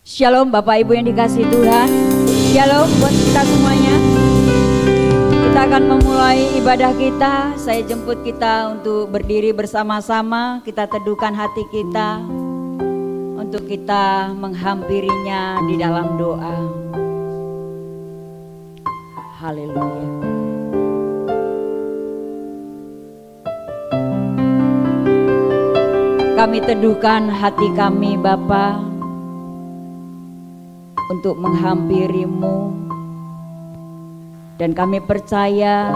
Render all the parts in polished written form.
Shalom Bapak Ibu yang dikasihi Tuhan. Shalom buat kita semuanya. Kita akan memulai ibadah kita. Saya jemput kita untuk berdiri bersama-sama. Kita teduhkan hati kita untuk kita menghampirinya di dalam doa. Haleluya. Kami teduhkan hati kami Bapa untuk menghampirimu, dan kami percaya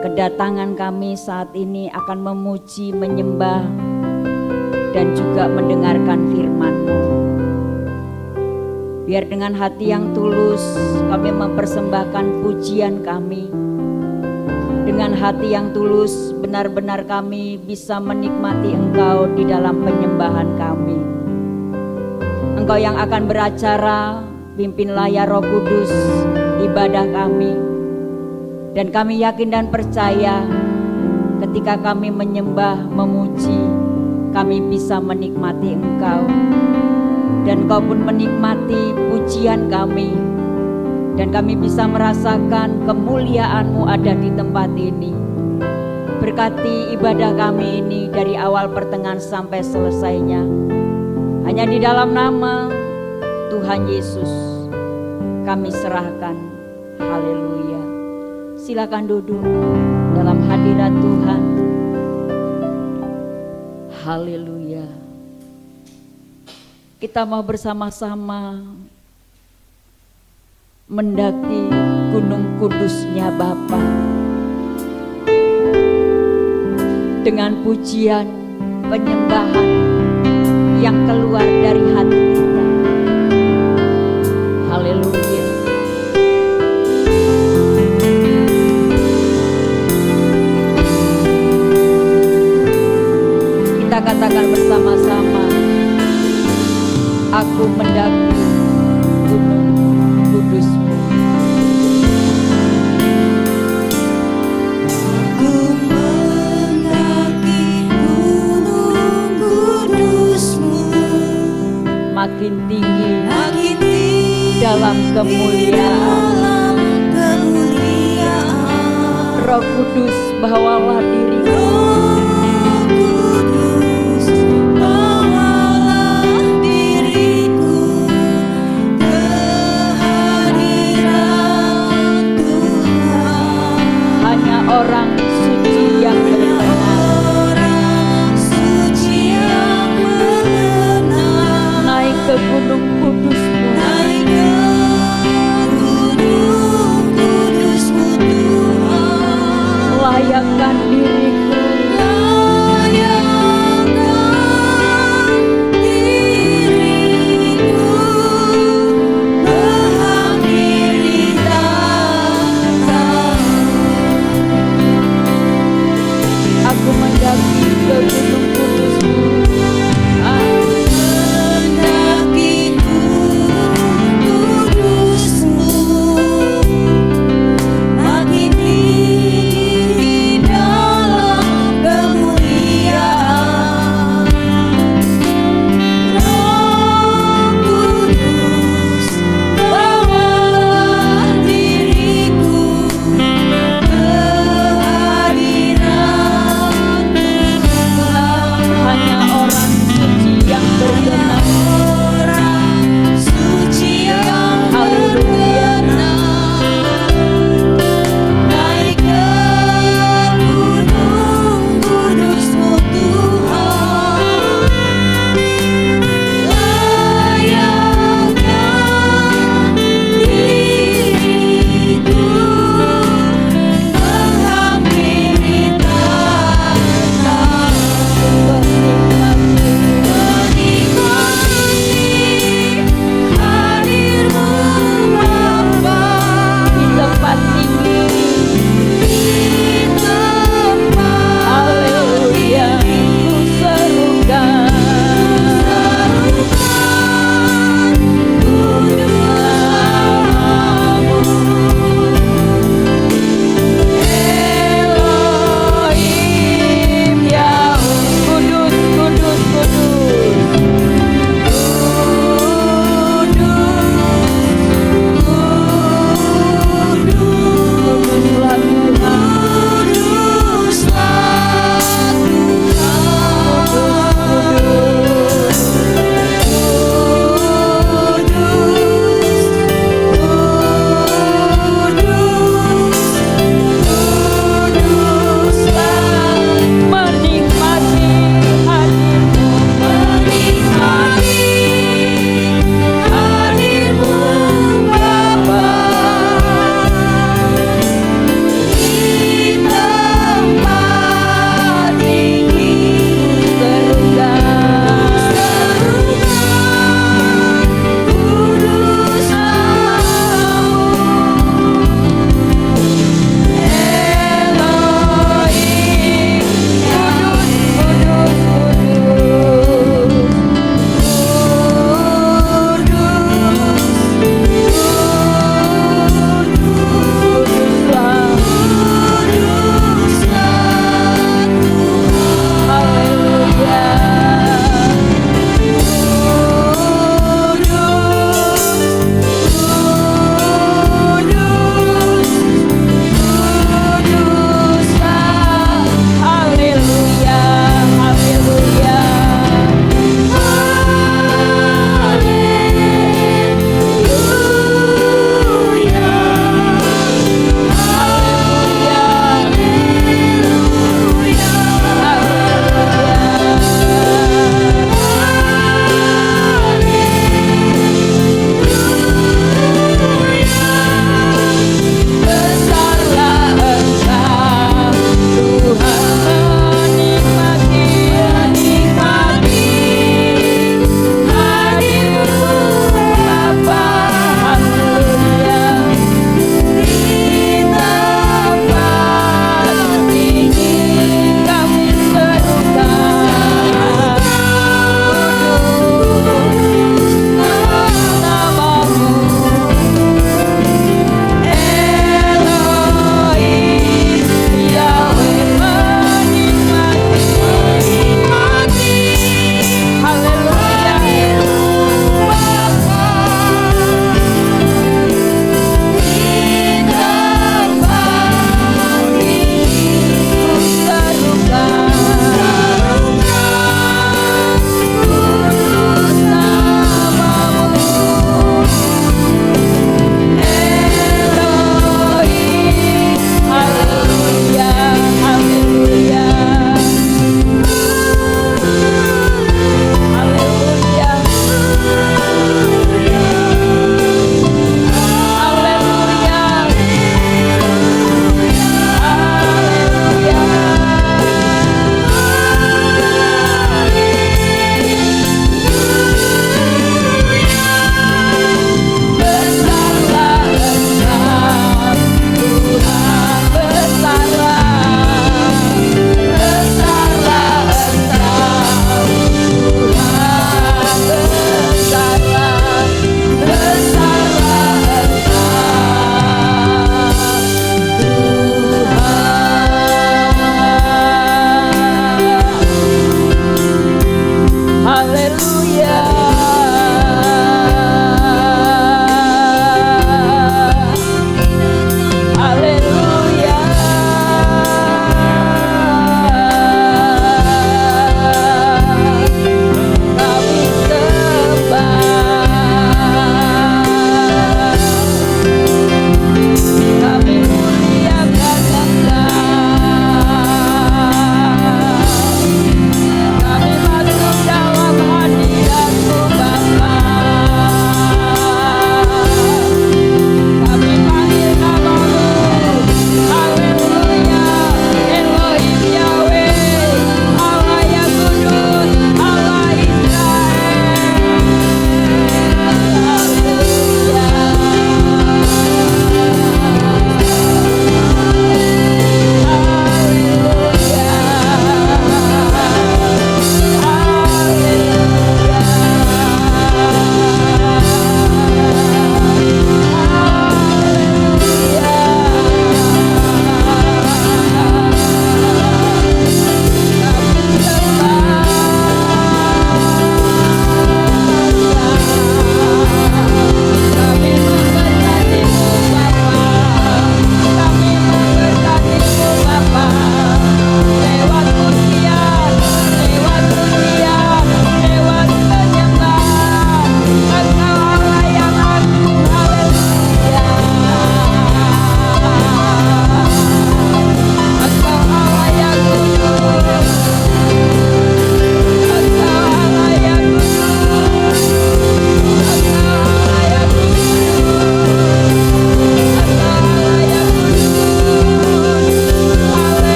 kedatangan kami saat ini akan memuji, menyembah, dan juga mendengarkan firman-Mu. Biar dengan hati yang tulus kami mempersembahkan pujian kami. Dengan hati yang tulus benar-benar kami bisa menikmati Engkau di dalam penyembahan kami. Engkau yang akan beracara, pimpinlah ya Roh Kudus ibadah kami. Dan kami yakin dan percaya ketika kami menyembah, memuji, kami bisa menikmati Engkau. Dan Engkau pun menikmati pujian kami. Dan kami bisa merasakan kemuliaan-Mu ada di tempat ini. Berkati ibadah kami ini dari awal pertengahan sampai selesainya. Hanya di dalam nama Tuhan Yesus kami serahkan. Haleluya. Silakan duduk dalam hadirat Tuhan. Haleluya. Kita mau bersama-sama mendaki gunung kudusnya Bapa dengan pujian, penyembahan yang keluar dari hati kita. Haleluya. Kita katakan bersama-sama, aku mendaki gunung kudus-Mu. Makin tinggi dalam kemuliaan. Roh Kudus bawalah diriku. Ke hadirat Tuhan. Hanya orang suci yang ke gunung kudus-Mu, naik ke gunung kudus-Mu Tuhan. Layakkan diriku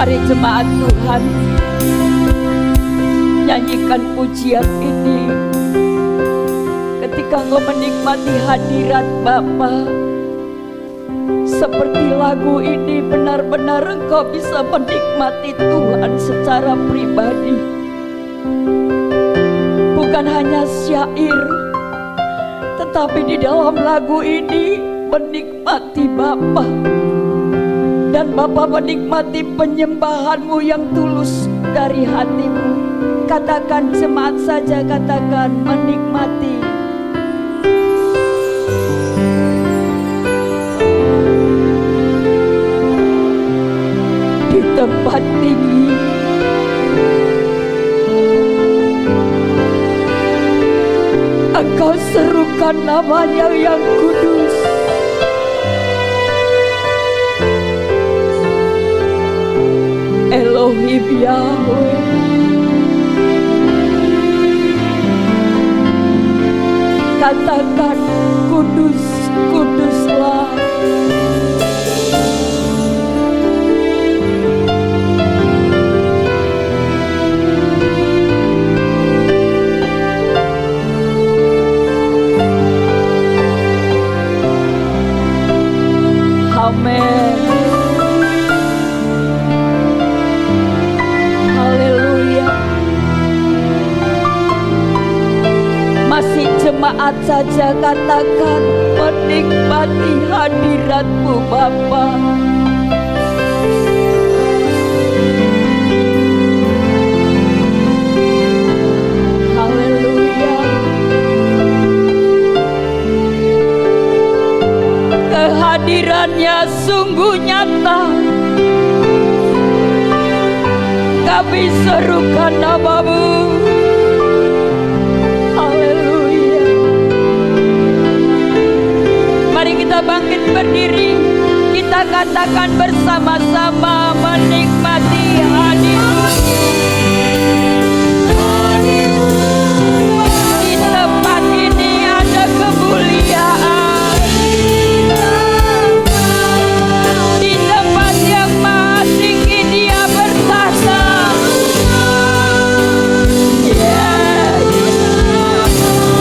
Mari jemaat Tuhan nyanyikan pujian ini. Ketika engkau menikmati hadirat Bapa, seperti lagu ini benar-benar engkau bisa menikmati Tuhan secara pribadi. Bukan hanya syair, tetapi di dalam lagu ini menikmati Bapa. Dan Bapa menikmati penyembahanmu yang tulus dari hatimu. Katakan jemaat saja, katakan menikmati. Di tempat tinggi Engkau serukan namanya yang kudus. Elohim Yahweh, katakan kudus, kuduslah. Amin. Haleluya. Masih jemaat saja, katakan menikmati hadirat-Mu Bapa. Haleluya. Kehadirannya sungguh nyata. Kami serukan nama-Mu. Haleluya. Mari kita bangkit berdiri. Kita katakan bersama-sama menikmati hadirat-Mu. Di tempat ini ada kemuliaan. Di tempat yang maha tinggi Dia bertahta. Yes,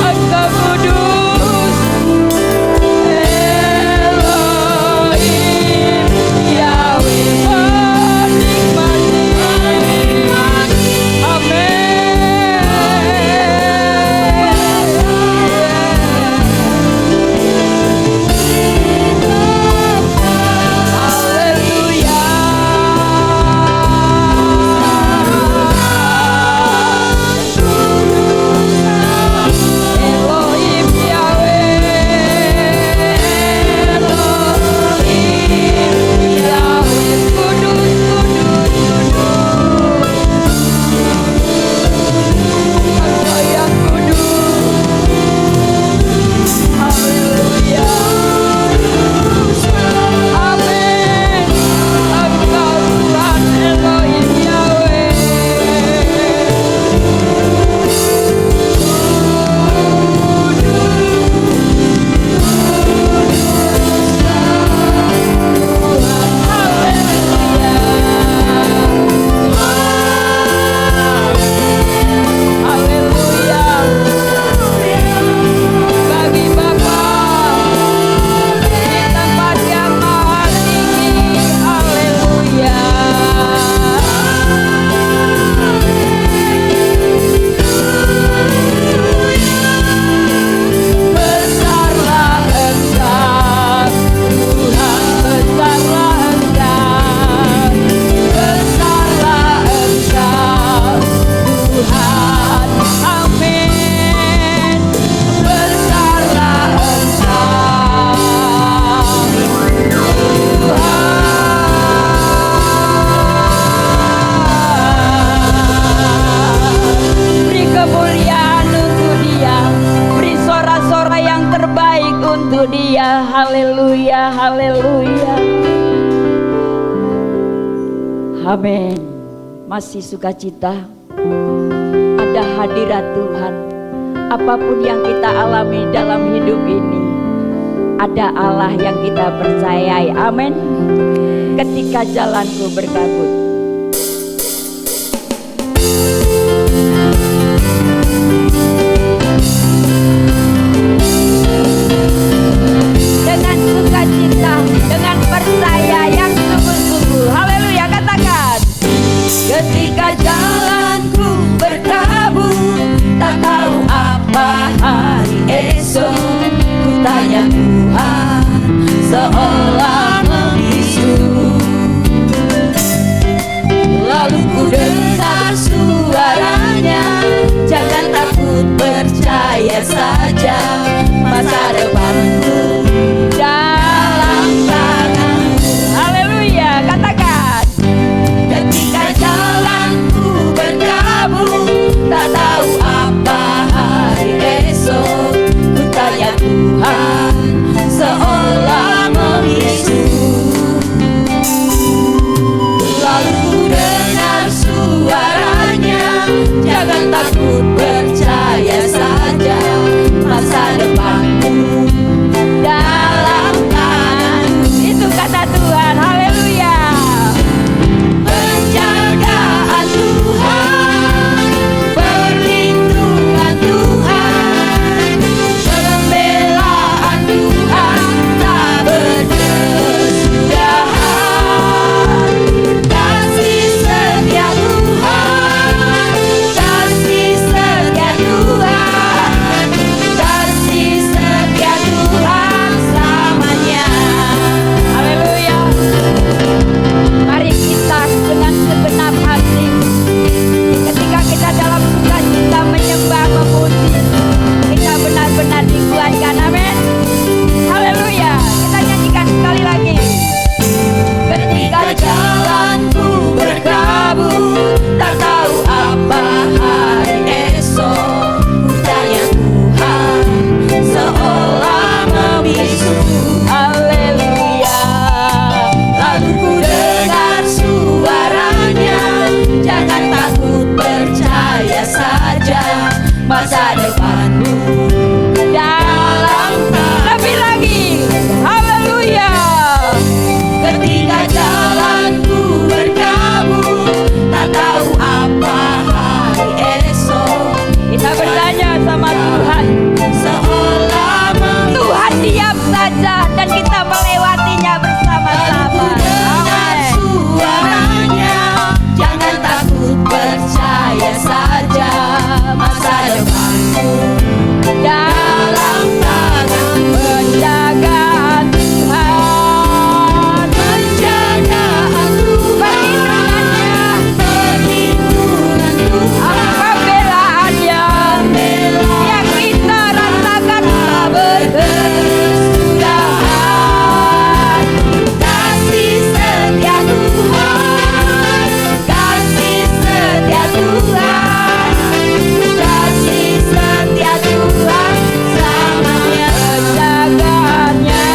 Engkau kudus. Elohim Yahweh, menikmati. Amin. Haleluya. Elohim Yahweh, Elohim Yahweh, kudus, kudus, kudus. Engkau yang kudus. Haleluya. Amin. Engkau Tuhan Elohim Yahweh. Haleluya. Bagi Bapa di tempat yang maha tinggi. Haleluya. Besarlah Engkau, Tuhan, besarlah Engkau. Besarlah Engkau, Tuhan. Amin. Besarlah Engkau, Tuhan. Beri kemuliaan untuk Dia. Beri sorak-sorak yang terbaik untuk Dia. Haleluya, haleluya. Amin. Masih sukacita ada hadirat Tuhan. Apapun yang kita alami dalam hidup ini, ada Allah yang kita percayai. Amin. Ketika jalanku berkabut, teriak Tuhan seolah membisu. Lalu ku dengar suaranya, jangan takut, percaya saja, masa depanku dalam tanganmu. Haleluya, katakan. Ketika jalanku berkabut, tak tahu apa hari esok, ku tanya Tuhan seolah membisu. Lalu ku dengar suaranya, jangan takut, percaya saja, masa depanku dalam tanganmu. Itu kata Tuhan, haleluya. Penjagaan Tuhan, perlindungan Tuhan, pembelaan Tuhan tak berkesudahan. Kasih setia Tuhan, kasih setia Tuhan, kasih setia Tuhan selamanya. Haleluya. Mari kita dengan segenap hati, ketika kita dalam sukacita menyembah, memuji, kita benar-benar dikuatkan. Amin. Haleluya. Kita nyanyikan sekali lagi. Ketika jalanku berkabut, tak tahu apa hari esok, ku tanya Tuhan seolah membisu. Haleluya. Lalu ku dengar suaranya, jangan takut, percaya saja, masa depanmu dalam tangan. Lebih lagi, haleluya. Ketika jalanku berkabut, tak tahu apa hari esok, kita bertanya sama Tuhan seolah membisu. Tuhan diam saja dan kita melewatinya bersama-sama. Amin. Suaranya, jangan takut, percaya saja, masa depanku dalam tangan. Penjagaan Tuhan, penjagaan Tuhan, perlindungan Tuhan, pembelaannya yang kita rasakan tak berkesudahan. Kasih setia Tuhan, kasih setia Tuhan, kasih setia Tuhan selamanya. Penjagaannya,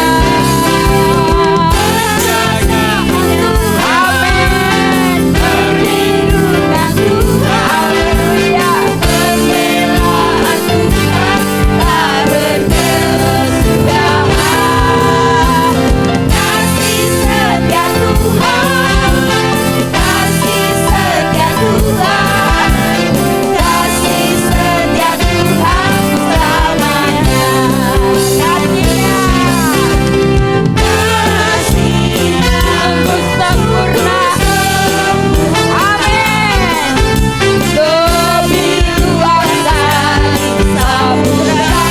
amin. Perlindungan Tuhan, haleluya. Pembelaan Tuhan tak berkesudahan. Kasih setia Tuhan, kasih setia Tuhan, kasih setia Tuhan selamanya. Kasih-Nya, kasih-Nya sempurna, amin. Lebih luas dari samudra,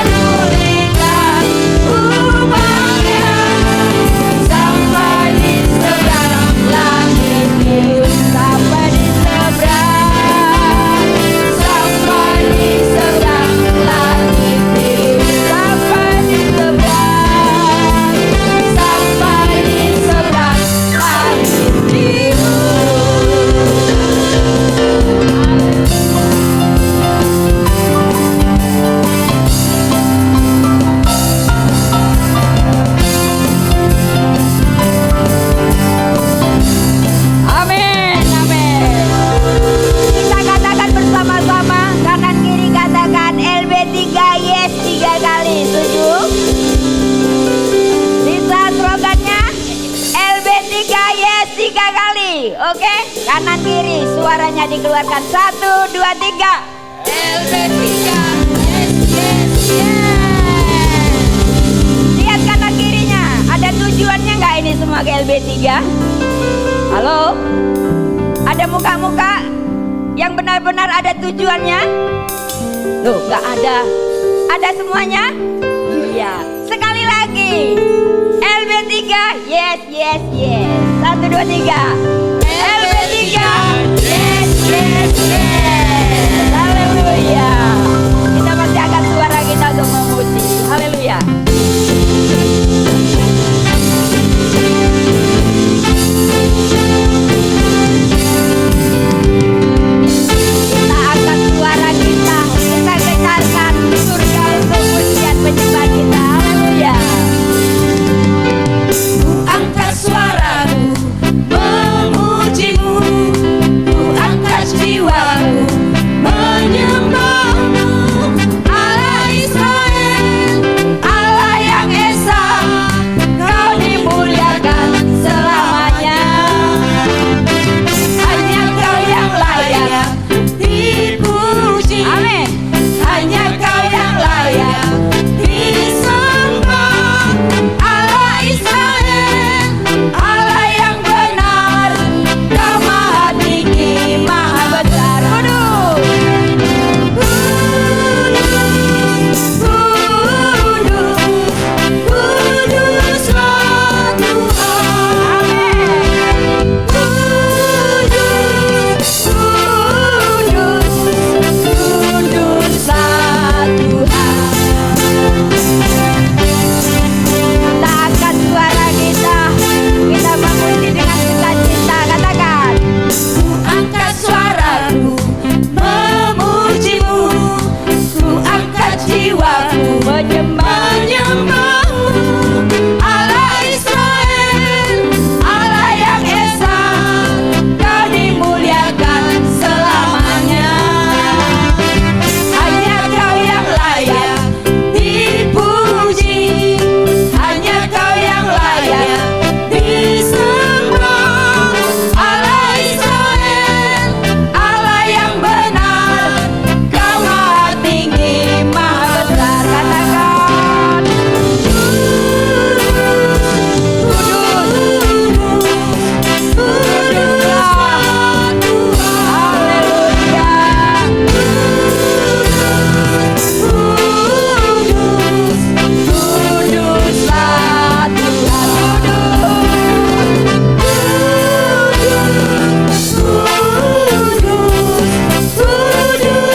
pedulikan umatnya, sampai di seberang langit biru, sampai di seberang, sampai di seberang langit biru, sampai di seberang, sampai di seberang langit biru. Amin, amin. Kita katakan bersama-sama, kanan kiri katakan LB3 yes 3 kali. Setuju? Bisa slogannya LB3 yes 3 kali. Oke? Kanan kiri suaranya dikeluarkan. 1, 2, 3. LB3 yes yes yes. Lihat kanan kirinya. Ada tujuannya nggak ini semua ke LB3? Halo? Ada muka-muka yang benar-benar ada tujuannya? Loh, nggak ada. Ada semuanya? Iya. Sekali lagi. LB3, yes, yes, yes. 1, 2, 3. LB3, yes, yes, yes. Haleluya. Kita masih angkat suara kita untuk memuji. Haleluya. Kita angkat suara kita gencarkan surga untuk pujian penyembah kita. Haleluya. Ku angkat suaraku memujimu, ku angkat jiwaku menyembahmu. Allah Israel, Allah yang esa, Kau dimuliakan selamanya. Hanya Kau yang layak dipuji, Amin. hanya Kau yang layak disembah. Allah Israel, Allah yang benar, Kau maha tinggi, maha besar. Kuduslah Tuhan. Kuduslah Tuhan. Kita angkat suara kita memuji dengan sukacita. Katakan. Ku angkat suaraku memujimu, ku angkat jiwaku menyembahmu. Allah Israel, Allah yang esa, Kau dimuliakan selamanya. Hanya Kau yang layak dipuji, hanya Kau yang layak disembah. Allah Israel, Allah yang benar, Kau maha tinggi, maha besar. Katakan. Kuduslah Tuhan. Kuduslah Tuhan.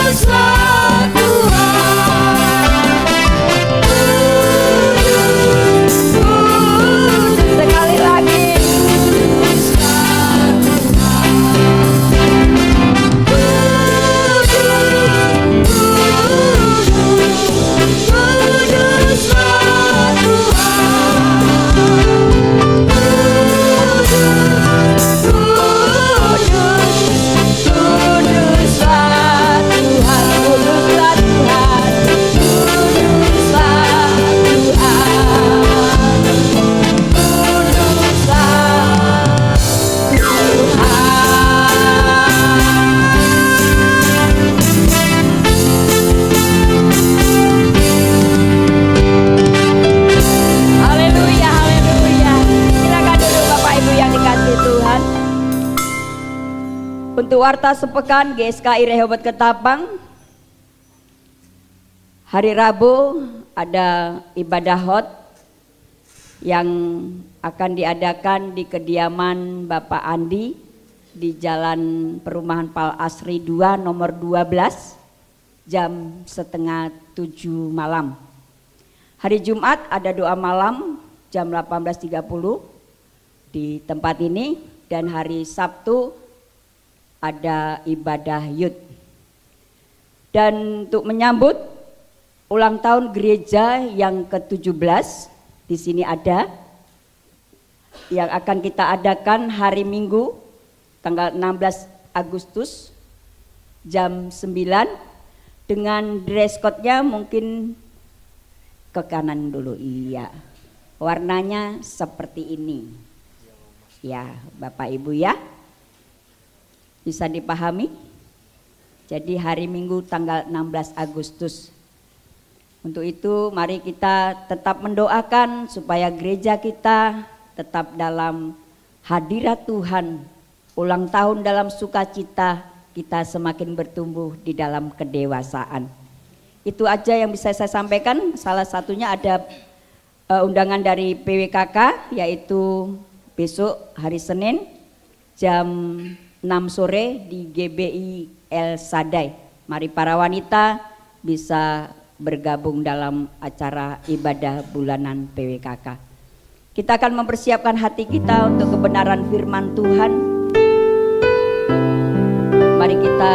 Kuduslah Tuhan. Sekali lagi. Haleluya, haleluya. Silakan duduk Bapak Ibu yang dikasihi Tuhan. Untuk warta sepekan GSKI Rehoboth Ketapang, hari Rabu ada ibadah hot yang akan diadakan di kediaman Bapak Andi di Jalan Perumahan Pal Asri 2 nomor 12 jam 6:30 malam. Hari Jumat ada doa malam jam 18.30 di tempat ini, dan hari Sabtu ada ibadah youth. Dan untuk menyambut ulang tahun gereja yang ke-17, di sini ada yang akan kita adakan hari Minggu tanggal 16 Agustus jam 9 dengan dress code-nya mungkin ke kanan dulu, iya. Warnanya seperti ini. Ya, Bapak Ibu ya. Bisa dipahami? Jadi hari Minggu tanggal 16 Agustus. Untuk itu mari kita tetap mendoakan supaya gereja kita tetap dalam hadirat Tuhan. Ulang tahun dalam sukacita kita semakin bertumbuh di dalam kedewasaan. Itu aja yang bisa saya sampaikan. Salah satunya ada undangan dari PWKK, yaitu besok hari Senin jam 6 sore di GBI El Sadai. Mari para wanita bisa bergabung dalam acara ibadah bulanan PWKK. Kita akan mempersiapkan hati kita untuk kebenaran firman Tuhan. Mari kita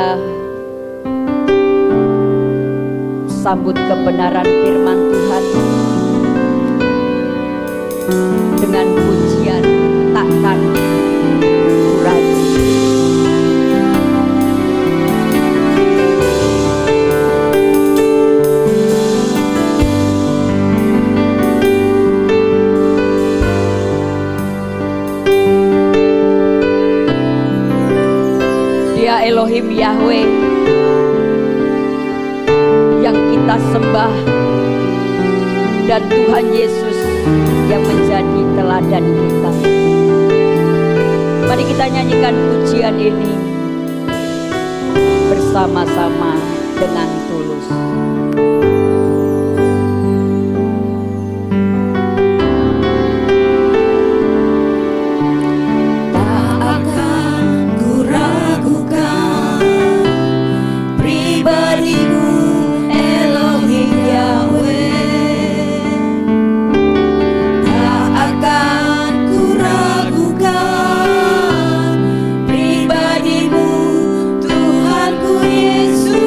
sambut kebenaran firman Tuhan dengan pujian takkan ragu. Dia Elohim Yahweh yang kita sembah, dan Tuhan Yesus yang menjadi teladan kita. Mari kita nyanyikan pujian ini bersama-sama dengan tulus. Tak akan ku ragukan pribadimu, Elohim Yahweh. Tak akan ku ragukan pribadimu, Tuhanku Yesus.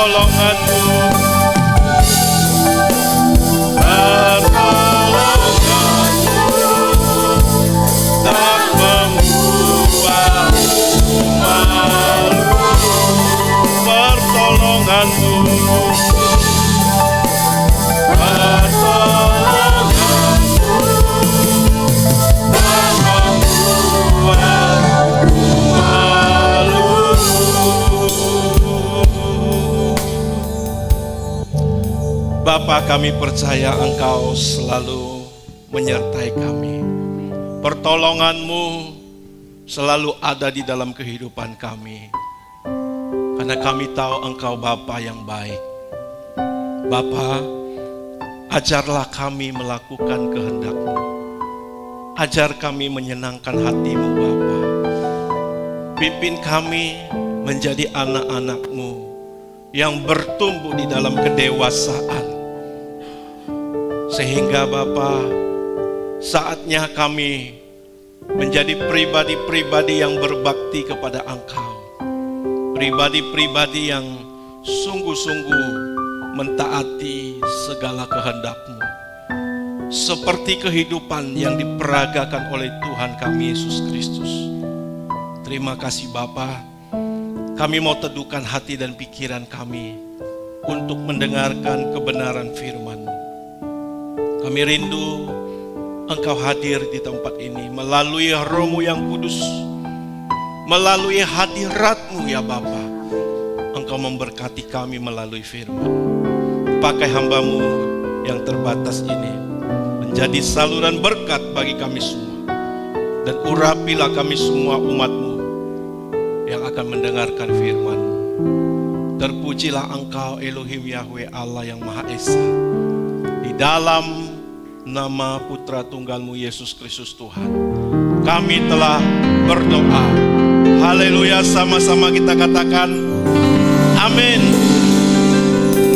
pertolonganmu, tak membuat malu. Pertolonganmu, Bapa, kami percaya Engkau selalu menyertai kami. Pertolongan-Mu selalu ada di dalam kehidupan kami. Karena kami tahu Engkau Bapa yang baik. Bapa, ajarlah kami melakukan kehendak-Mu. Ajar kami menyenangkan hati-Mu Bapa. Pimpin kami menjadi anak-anak-Mu yang bertumbuh di dalam kedewasaan. Sehingga Bapa, saatnya kami menjadi pribadi-pribadi yang berbakti kepada Engkau. Pribadi-pribadi yang sungguh-sungguh mentaati segala kehendak-Mu. Seperti kehidupan yang diperagakan oleh Tuhan kami Yesus Kristus. Terima kasih Bapa. Kami mau teduhkan hati dan pikiran kami untuk mendengarkan kebenaran firman-Mu. Kami rindu Engkau hadir di tempat ini melalui Roh-Mu yang kudus, melalui hadirat-Mu ya Bapa. Engkau memberkati kami melalui firman. Pakai hamba-Mu yang terbatas ini menjadi saluran berkat bagi kami semua. Dan urapilah kami semua umat-Mu yang akan mendengarkan firman-Mu. Terpujilah Engkau Elohim Yahweh Allah yang Maha Esa. Di dalam nama Putra Tunggal-Mu Yesus Kristus Tuhan, kami telah berdoa. Haleluya, sama-sama kita katakan amin.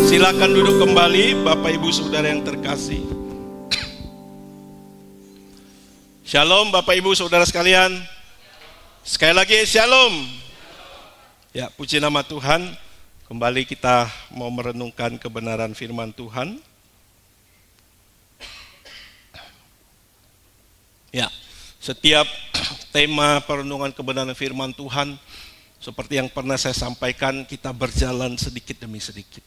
Silakan duduk kembali Bapak Ibu Saudara yang terkasih. Shalom Bapak Ibu Saudara sekalian. Sekali lagi shalom. Ya, puji nama Tuhan. Kembali kita mau merenungkan kebenaran firman Tuhan. Ya, setiap tema perenungan kebenaran firman Tuhan, seperti yang pernah saya sampaikan, kita berjalan sedikit demi sedikit.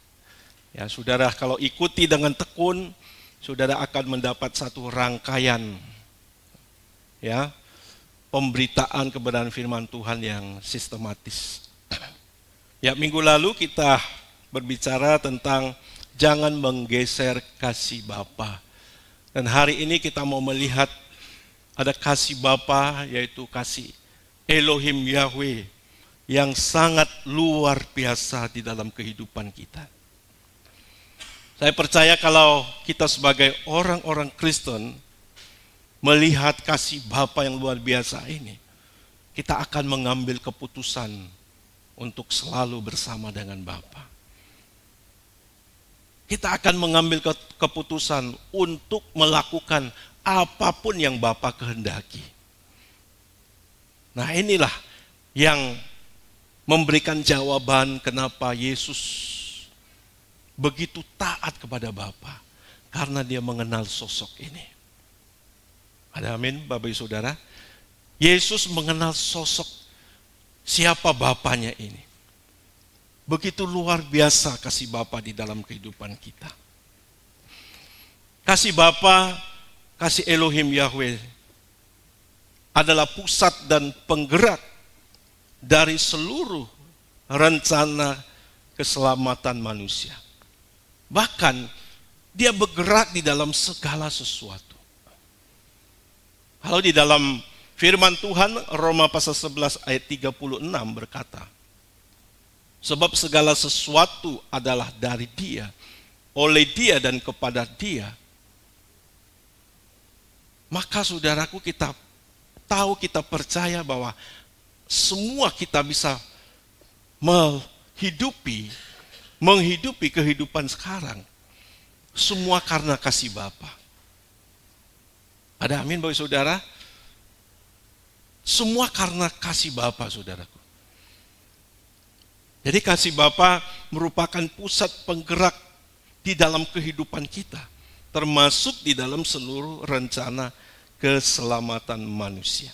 Ya, saudara kalau ikuti dengan tekun, saudara akan mendapat satu rangkaian, ya, pemberitaan kebenaran firman Tuhan yang sistematis. Ya, minggu lalu kita berbicara tentang jangan menggeser kasih Bapa. Dan hari ini kita mau melihat ada kasih Bapa, yaitu kasih Elohim Yahweh yang sangat luar biasa di dalam kehidupan kita. Saya percaya kalau kita sebagai orang-orang Kristen melihat kasih Bapa yang luar biasa ini, kita akan mengambil keputusan untuk selalu bersama dengan Bapa. Kita akan mengambil keputusan untuk melakukan apapun yang Bapa kehendaki. Nah, inilah yang memberikan jawaban kenapa Yesus begitu taat kepada Bapa, karena dia mengenal sosok ini. Ada amin Bapak Ibu Saudara? Yesus mengenal sosok siapa Bapanya ini. Begitu luar biasa kasih Bapa di dalam kehidupan kita. Kasih Bapa, kasih Elohim Yahweh adalah pusat dan penggerak dari seluruh rencana keselamatan manusia. Bahkan dia bergerak di dalam segala sesuatu. Kalau di dalam firman Tuhan Roma pasal 11 ayat 36 berkata, sebab segala sesuatu adalah dari Dia, oleh Dia dan kepada Dia. Maka saudaraku, kita tahu, kita percaya bahwa semua kita bisa menghidupi kehidupan sekarang. Semua karena kasih Bapa. Ada amin Bapak Saudara? Semua karena kasih Bapa, saudaraku. Jadi kasih Bapa merupakan pusat penggerak di dalam kehidupan kita, termasuk di dalam seluruh rencana keselamatan manusia.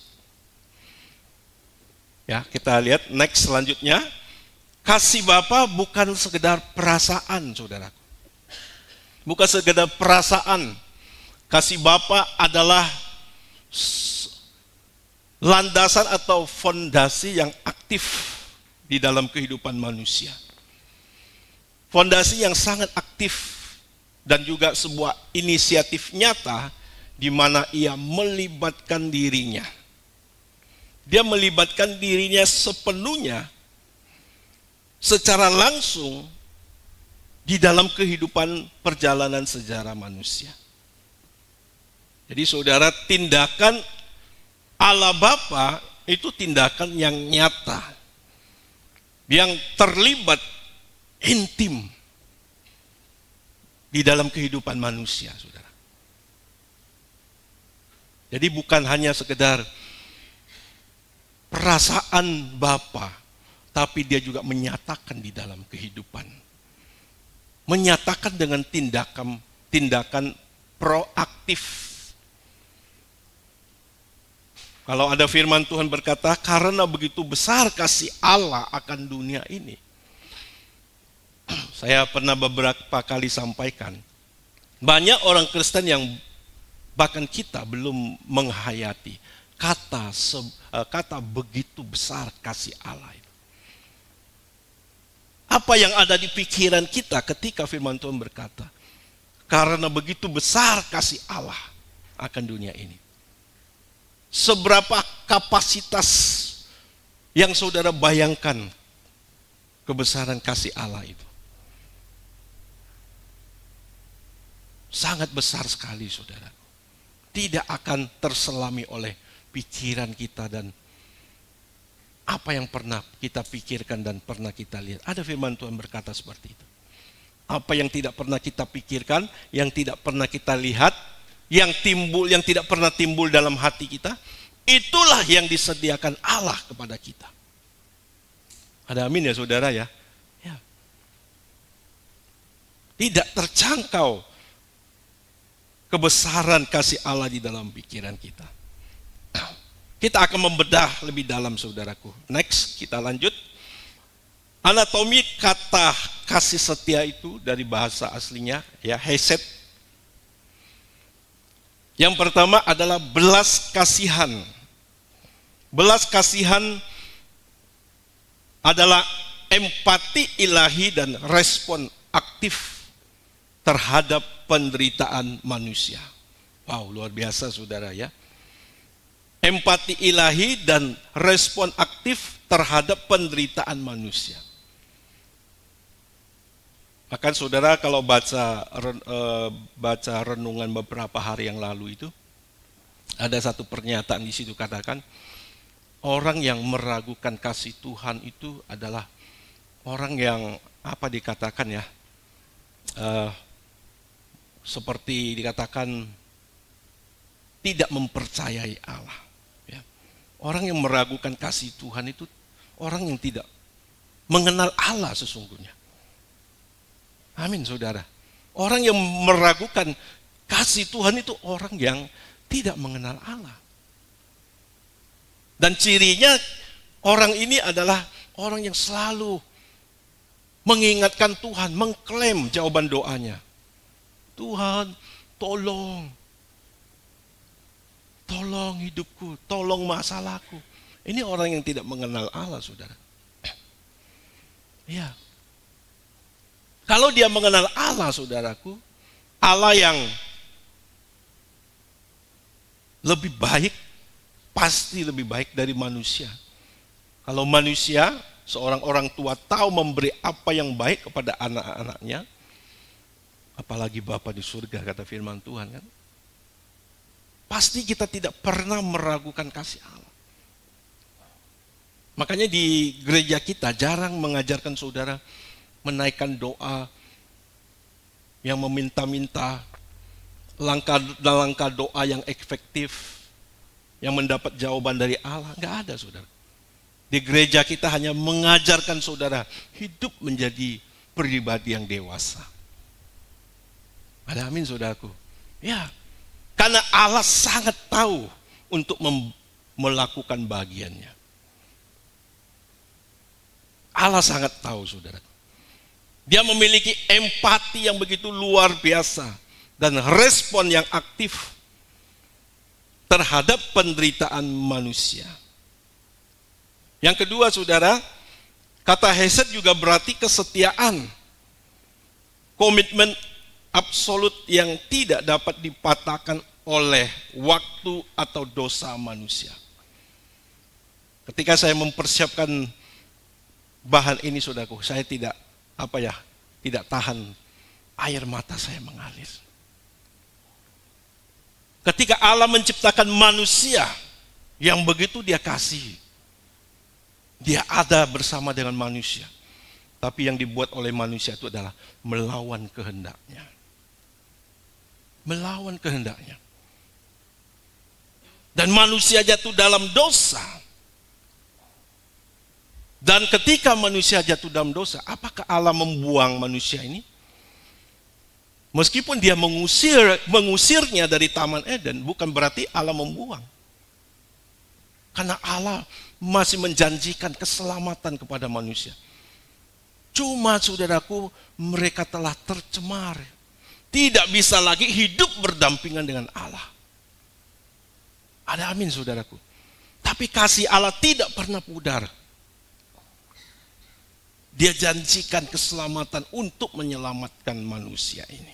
Ya, kita lihat next selanjutnya. Kasih Bapa bukan sekedar perasaan, saudaraku. Bukan sekedar perasaan. Kasih Bapa adalah landasan atau fondasi yang aktif di dalam kehidupan manusia. Fondasi yang sangat aktif dan juga sebuah inisiatif nyata di mana ia melibatkan dirinya. Dia melibatkan dirinya sepenuhnya secara langsung di dalam kehidupan perjalanan sejarah manusia. Jadi saudara, tindakan Allah Bapa itu tindakan yang nyata, yang terlibat intim di dalam kehidupan manusia, saudara. Jadi bukan hanya sekedar perasaan Bapa, tapi dia juga menyatakan di dalam kehidupan. Menyatakan dengan tindakan proaktif. Kalau ada firman Tuhan berkata, karena begitu besar kasih Allah akan dunia ini. Saya pernah beberapa kali sampaikan, banyak orang Kristen yang bahkan kita belum menghayati kata begitu besar kasih Allah itu. Apa yang ada di pikiran kita ketika firman Tuhan berkata, karena begitu besar kasih Allah akan dunia ini. Seberapa kapasitas yang saudara bayangkan kebesaran kasih Allah itu? Sangat besar sekali, saudara. Tidak akan terselami oleh pikiran kita dan apa yang pernah kita pikirkan dan pernah kita lihat. Ada firman Tuhan berkata seperti itu. Apa yang tidak pernah kita pikirkan, yang tidak pernah kita lihat, yang tidak pernah timbul dalam hati kita, itulah yang disediakan Allah kepada kita. Ada amin ya saudara ya? Ya. Tidak terjangkau kebesaran kasih Allah di dalam pikiran kita. Kita akan membedah lebih dalam, saudaraku. Next, kita lanjut. Anatomi kata kasih setia itu dari bahasa aslinya, ya, hesed. Yang pertama adalah belas kasihan. Belas kasihan adalah empati ilahi dan respon aktif terhadap penderitaan manusia. Wow, luar biasa saudara ya. Empati ilahi dan respon aktif terhadap penderitaan manusia. Bahkan saudara kalau baca renungan beberapa hari yang lalu itu, ada satu pernyataan di situ katakan, orang yang meragukan kasih Tuhan itu adalah orang yang apa dikatakan ya, seperti dikatakan tidak mempercayai Allah. Ya. Orang yang meragukan kasih Tuhan itu orang yang tidak mengenal Allah sesungguhnya. Amin saudara. Orang yang meragukan kasih Tuhan itu orang yang tidak mengenal Allah. Dan cirinya orang ini adalah orang yang selalu mengingatkan Tuhan, mengklaim jawaban doanya. Tuhan, tolong hidupku, tolong masalahku. Ini orang yang tidak mengenal Allah, saudara. Ya. Kalau dia mengenal Allah, saudaraku, Allah yang lebih baik, pasti lebih baik dari manusia. Kalau manusia, seorang orang tua tahu memberi apa yang baik kepada anak-anaknya, apalagi Bapa di surga, kata firman Tuhan kan. Pasti kita tidak pernah meragukan kasih Allah. Makanya di gereja kita jarang mengajarkan saudara menaikkan doa yang meminta-minta, langkah doa yang efektif, yang mendapat jawaban dari Allah. Enggak ada saudara. Di gereja kita hanya mengajarkan saudara hidup menjadi pribadi yang dewasa. Ada amin saudaraku? Ya, karena Allah sangat tahu untuk melakukan bagiannya. Allah sangat tahu saudara. Dia memiliki empati yang begitu luar biasa dan respon yang aktif terhadap penderitaan manusia. Yang kedua saudara, kata hesed juga berarti kesetiaan. Komitmen absolut yang tidak dapat dipatahkan oleh waktu atau dosa manusia. Ketika saya mempersiapkan bahan ini saudaraku, saya tidak tahan air mata saya mengalir. Ketika Allah menciptakan manusia yang begitu dia kasihi, dia ada bersama dengan manusia. Tapi yang dibuat oleh manusia itu adalah melawan kehendaknya. Melawan kehendaknya. Dan manusia jatuh dalam dosa. Dan ketika manusia jatuh dalam dosa, apakah Allah membuang manusia ini? Meskipun dia mengusirnya dari Taman Eden, bukan berarti Allah membuang. Karena Allah masih menjanjikan keselamatan kepada manusia. Cuma saudaraku, mereka telah tercemar. Tidak bisa lagi hidup berdampingan dengan Allah. Ada amin saudaraku. Tapi kasih Allah tidak pernah pudar. Dia janjikan keselamatan untuk menyelamatkan manusia ini.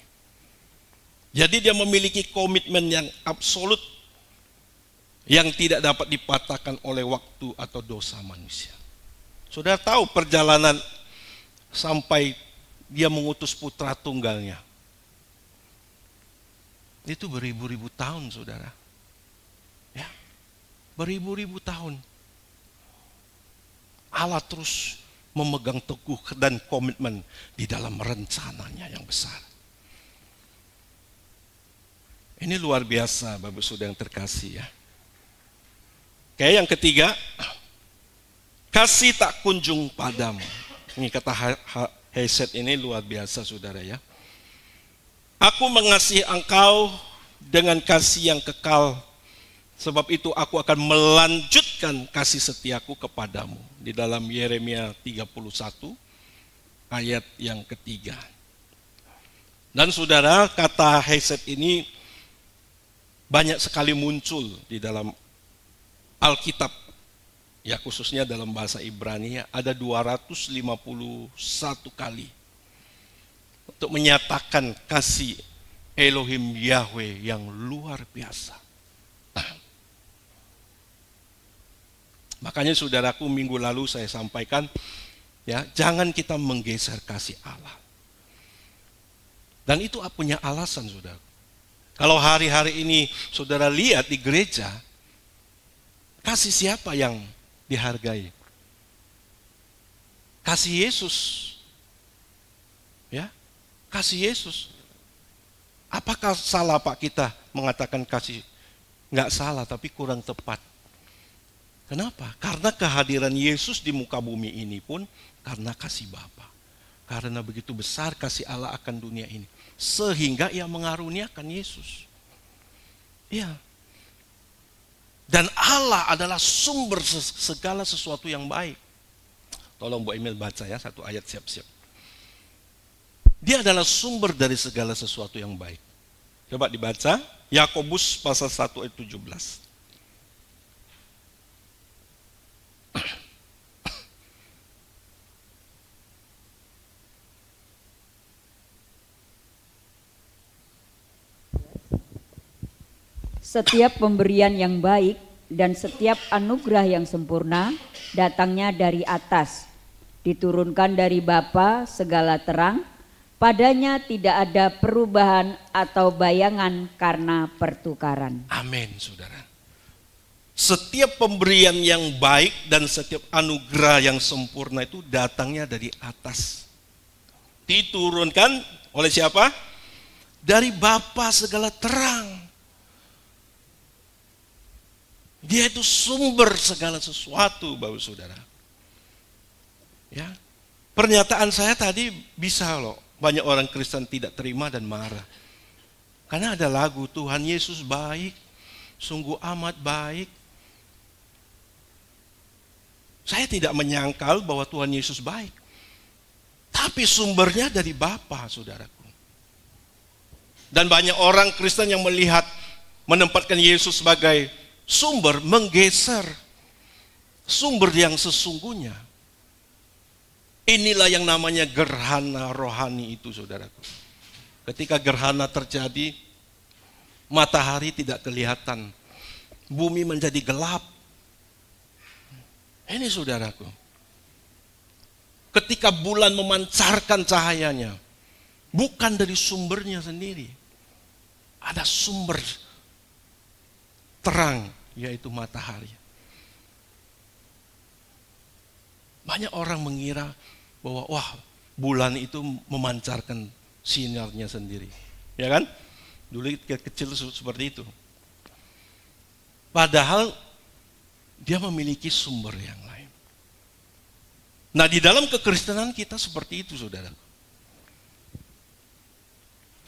Jadi dia memiliki komitmen yang absolut yang tidak dapat dipatahkan oleh waktu atau dosa manusia. Saudara tahu perjalanan sampai dia mengutus putra tunggalnya. Itu beribu-ribu tahun saudara. Ya, beribu-ribu tahun. Allah terus memegang teguh dan komitmen di dalam rencananya yang besar. Ini luar biasa Bapak Saudara yang terkasih ya. Oke, yang ketiga, kasih tak kunjung padamu. Ini kata hesed ini luar biasa saudara ya. Aku mengasihi engkau dengan kasih yang kekal. Sebab itu aku akan melanjutkan kasih setiaku kepadamu. Di dalam Yeremia 31 ayat yang ketiga. Dan saudara, kata hesed ini banyak sekali muncul di dalam Alkitab. Ya khususnya dalam bahasa Ibrani ada 251 kali. Untuk menyatakan kasih Elohim Yahweh yang luar biasa. Makanya saudaraku, minggu lalu saya sampaikan, ya jangan kita menggeser kasih Allah. Dan itu punya alasan saudara. Kalau hari-hari ini saudara lihat di gereja, kasih siapa yang dihargai? Kasih Yesus. Ya, kasih Yesus. Apakah salah Pak kita mengatakan kasih? Enggak salah, tapi kurang tepat. Kenapa? Karena kehadiran Yesus di muka bumi ini pun karena kasih Bapa. Karena begitu besar kasih Allah akan dunia ini. Sehingga ia mengaruniakan Yesus. Ya. Dan Allah adalah sumber segala sesuatu yang baik. Tolong Bu Emil baca ya, satu ayat siap-siap. Dia adalah sumber dari segala sesuatu yang baik. Coba dibaca, Yakobus pasal 1 ayat 17. Setiap pemberian yang baik dan setiap anugerah yang sempurna datangnya dari atas, diturunkan dari Bapa segala terang, padanya tidak ada perubahan atau bayangan karena pertukaran. Amin saudara. Setiap pemberian yang baik dan setiap anugerah yang sempurna itu datangnya dari atas. Diturunkan oleh siapa? Dari Bapa segala terang. Dia itu sumber segala sesuatu, Bapak Saudara. Ya. Pernyataan saya tadi bisa loh, banyak orang Kristen tidak terima dan marah. Karena ada lagu Tuhan Yesus baik, sungguh amat baik. Saya tidak menyangkal bahwa Tuhan Yesus baik. Tapi sumbernya dari Bapa, saudaraku. Dan banyak orang Kristen yang melihat, menempatkan Yesus sebagai sumber, menggeser sumber yang sesungguhnya. Inilah yang namanya gerhana rohani itu, saudaraku. Ketika gerhana terjadi, matahari tidak kelihatan, bumi menjadi gelap. Ini saudaraku, ketika bulan memancarkan cahayanya, bukan dari sumbernya sendiri, ada sumber terang, yaitu matahari. Banyak orang mengira bahwa wah, bulan itu memancarkan sinarnya sendiri, ya kan? Dulu kecil seperti itu. Padahal dia memiliki sumber yang lain. Nah, di dalam kekristenan kita seperti itu, saudara.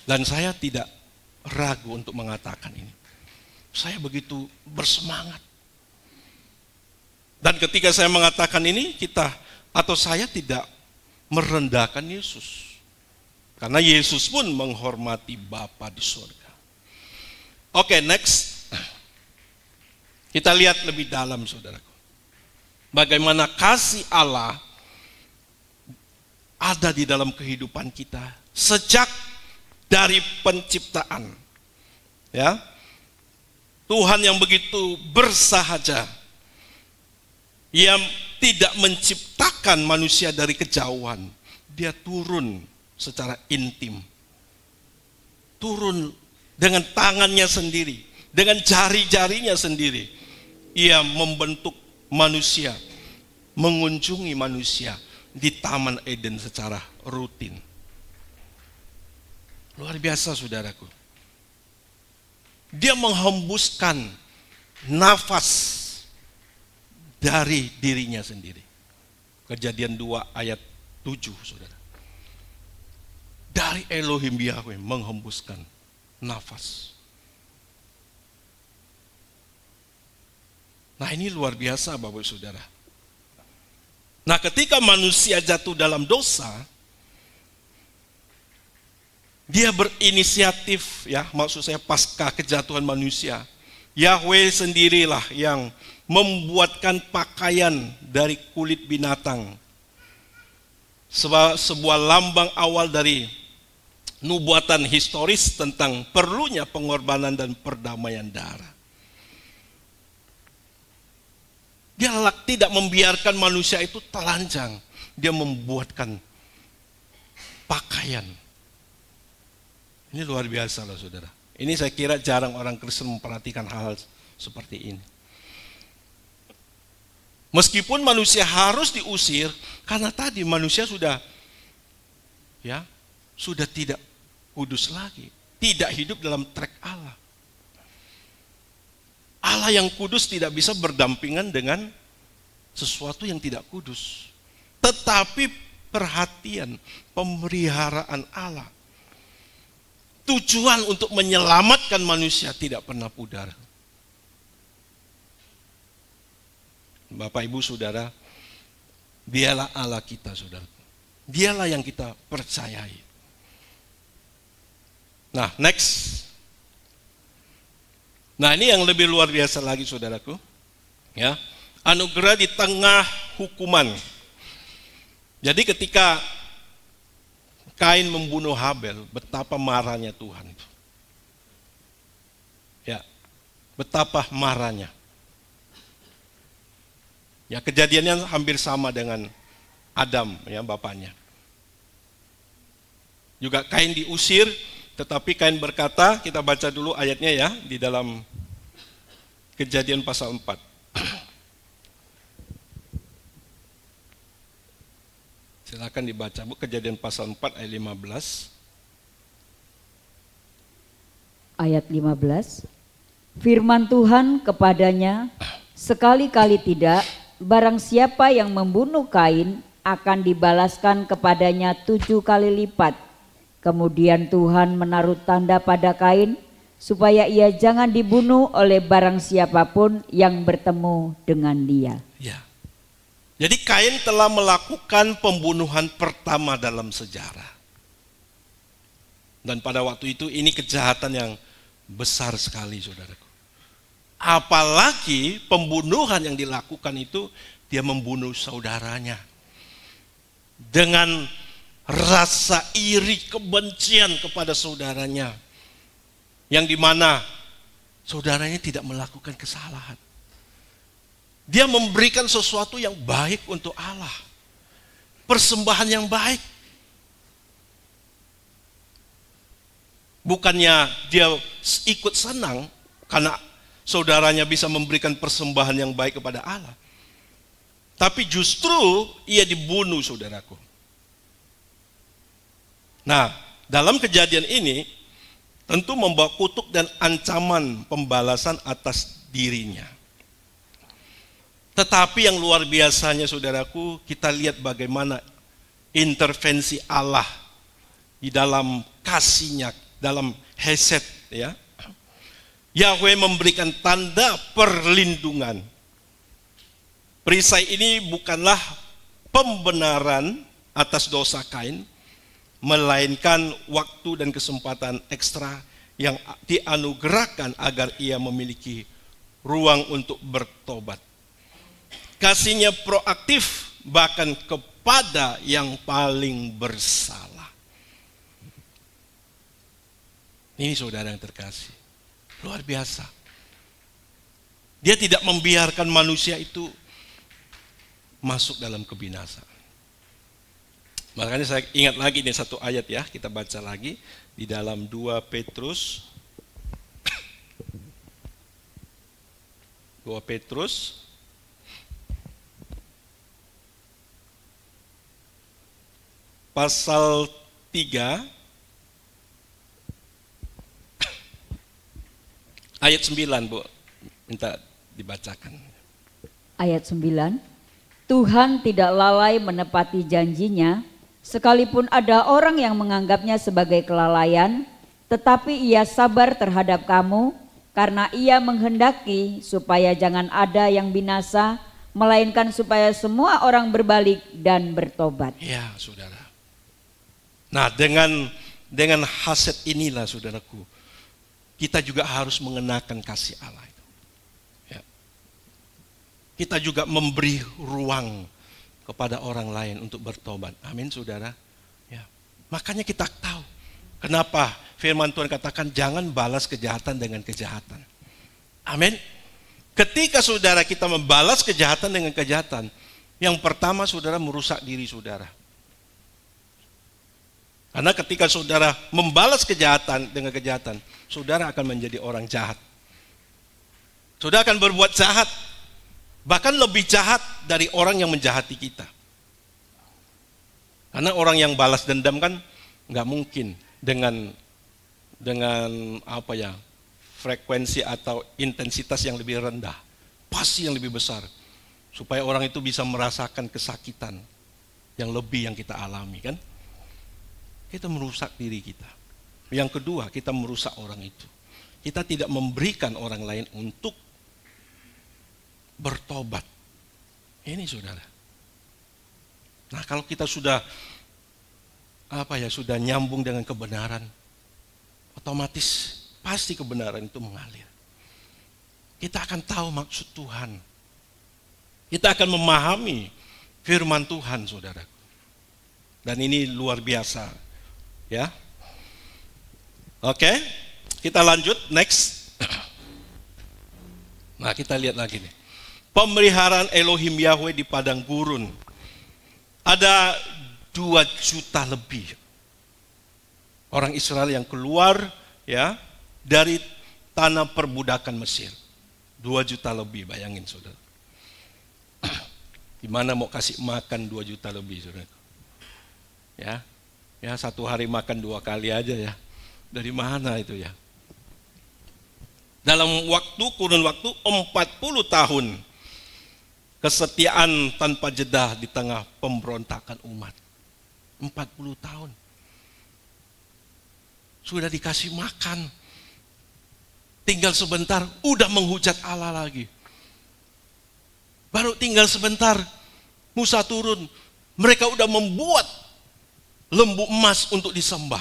Dan saya tidak ragu untuk mengatakan ini. Saya begitu bersemangat. Dan ketika saya mengatakan ini, saya tidak merendahkan Yesus. Karena Yesus pun menghormati Bapa di surga. Oke, next. Kita lihat lebih dalam, saudaraku. Bagaimana kasih Allah ada di dalam kehidupan kita sejak dari penciptaan. Ya. Tuhan yang begitu bersahaja, yang tidak menciptakan manusia dari kejauhan. Dia turun secara intim. Turun dengan tangannya sendiri, dengan jari-jarinya sendiri. Ia membentuk manusia, mengunjungi manusia di Taman Eden secara rutin. Luar biasa, saudaraku. Dia menghembuskan nafas dari dirinya sendiri. Kejadian 2 ayat 7, saudara. Dari Elohim Yahweh menghembuskan nafas. Nah, ini luar biasa, Bapak Saudara. Nah, ketika manusia jatuh dalam dosa, dia berinisiatif, ya, maksud saya pasca kejatuhan manusia. Yahweh sendirilah yang membuatkan pakaian dari kulit binatang. Sebuah lambang awal dari nubuatan historis tentang perlunya pengorbanan dan perdamaian darah. Dia tidak membiarkan manusia itu telanjang. Dia membuatkan pakaian. Ini luar biasa loh, saudara. Ini saya kira jarang orang Kristen memperhatikan hal seperti ini. Meskipun manusia harus diusir, karena tadi manusia sudah tidak kudus lagi. Tidak hidup dalam track Allah. Allah yang kudus tidak bisa berdampingan dengan sesuatu yang tidak kudus. Tetapi perhatian, pemeliharaan Allah, tujuan untuk menyelamatkan manusia tidak pernah pudar. Bapak, Ibu, Saudara, dialah Allah kita, saudara. Dialah yang kita percayai. Nah, next. Nah, ini yang lebih luar biasa lagi, saudaraku. Ya, anugerah di tengah hukuman. Jadi ketika Kain membunuh Habel, betapa marahnya Tuhan. Ya, betapa marahnya. Ya, kejadiannya hampir sama dengan Adam, ya, bapaknya. Juga Kain diusir. Tetapi Kain berkata, kita baca dulu ayatnya ya, di dalam Kejadian pasal 4. Silakan dibaca, Bu, Kejadian pasal 4 ayat 15. Ayat 15. Firman Tuhan kepadanya, sekali-kali tidak, barang siapa yang membunuh Kain akan dibalaskan kepadanya 7 kali lipat. Kemudian Tuhan menaruh tanda pada Kain, supaya ia jangan dibunuh oleh barang siapapun yang bertemu dengan dia. Ya. Jadi Kain telah melakukan pembunuhan pertama dalam sejarah. Dan pada waktu itu ini kejahatan yang besar sekali, saudaraku. Apalagi pembunuhan yang dilakukan itu dia membunuh saudaranya. Dengan rasa iri kebencian kepada saudaranya. Yang dimana saudaranya tidak melakukan kesalahan. Dia memberikan sesuatu yang baik untuk Allah. Persembahan yang baik. Bukannya dia ikut senang karena saudaranya bisa memberikan persembahan yang baik kepada Allah. Tapi justru ia dibunuh, saudaraku. Nah, dalam kejadian ini tentu membawa kutuk dan ancaman pembalasan atas dirinya. Tetapi yang luar biasanya, saudaraku, kita lihat bagaimana intervensi Allah di dalam kasih-Nya, dalam Hesed, ya. Yahweh memberikan tanda perlindungan. Perisai ini bukanlah pembenaran atas dosa Kain, melainkan waktu dan kesempatan ekstra yang dianugerahkan agar ia memiliki ruang untuk bertobat. Kasih-Nya proaktif bahkan kepada yang paling bersalah. Ini saudara yang terkasih, luar biasa. Dia tidak membiarkan manusia itu masuk dalam kebinasaan. Makanya saya ingat lagi nih satu ayat ya, kita baca lagi di dalam 2 Petrus 2 Petrus pasal 3 ayat 9, Bu. Minta dibacakan. Ayat 9, Tuhan tidak lalai menepati janjinya, sekalipun ada orang yang menganggapnya sebagai kelalaian, tetapi ia sabar terhadap kamu, karena ia menghendaki supaya jangan ada yang binasa, melainkan supaya semua orang berbalik dan bertobat. Ya, saudara. Nah, dengan hasad inilah, saudaraku, kita juga harus mengenakan kasih Allah itu. Ya. Kita juga memberi ruang kepada orang lain untuk bertobat. Amin, saudara. Ya. Makanya kita tahu kenapa firman Tuhan katakan jangan balas kejahatan dengan kejahatan. Amin. Ketika saudara kita membalas kejahatan dengan kejahatan, yang pertama saudara merusak diri saudara. Karena ketika saudara membalas kejahatan dengan kejahatan, saudara akan menjadi orang jahat. Saudara akan berbuat jahat, bahkan lebih jahat dari orang yang menjahati kita. Karena orang yang balas dendam kan nggak mungkin dengan frekuensi atau intensitas yang lebih rendah, pasti yang lebih besar, supaya orang itu bisa merasakan kesakitan yang lebih yang kita alami, kan? Kita merusak diri kita. Yang kedua, kita merusak orang itu. Kita tidak memberikan orang lain untuk bertobat. Ini saudara. Nah, kalau kita sudah sudah nyambung dengan kebenaran, otomatis pasti kebenaran itu mengalir. Kita akan tahu maksud Tuhan. Kita akan memahami firman Tuhan, saudara. Dan ini luar biasa. Ya. Oke, kita lanjut next. Nah, kita lihat lagi nih. Pemeliharaan Elohim Yahweh di padang gurun. Ada 2 juta lebih orang Israel yang keluar ya dari tanah perbudakan Mesir. 2 juta lebih, bayangin saudara. Gimana mau kasih makan 2 juta lebih saudara? Ya, satu hari makan 2 kali aja ya. Dari mana itu ya? Dalam kurun waktu 40 tahun, kesetiaan tanpa jeda di tengah pemberontakan umat. 40 tahun. Sudah dikasih makan. Tinggal sebentar, udah menghujat Allah lagi. Baru tinggal sebentar, Musa turun. Mereka udah membuat lembu emas untuk disembah.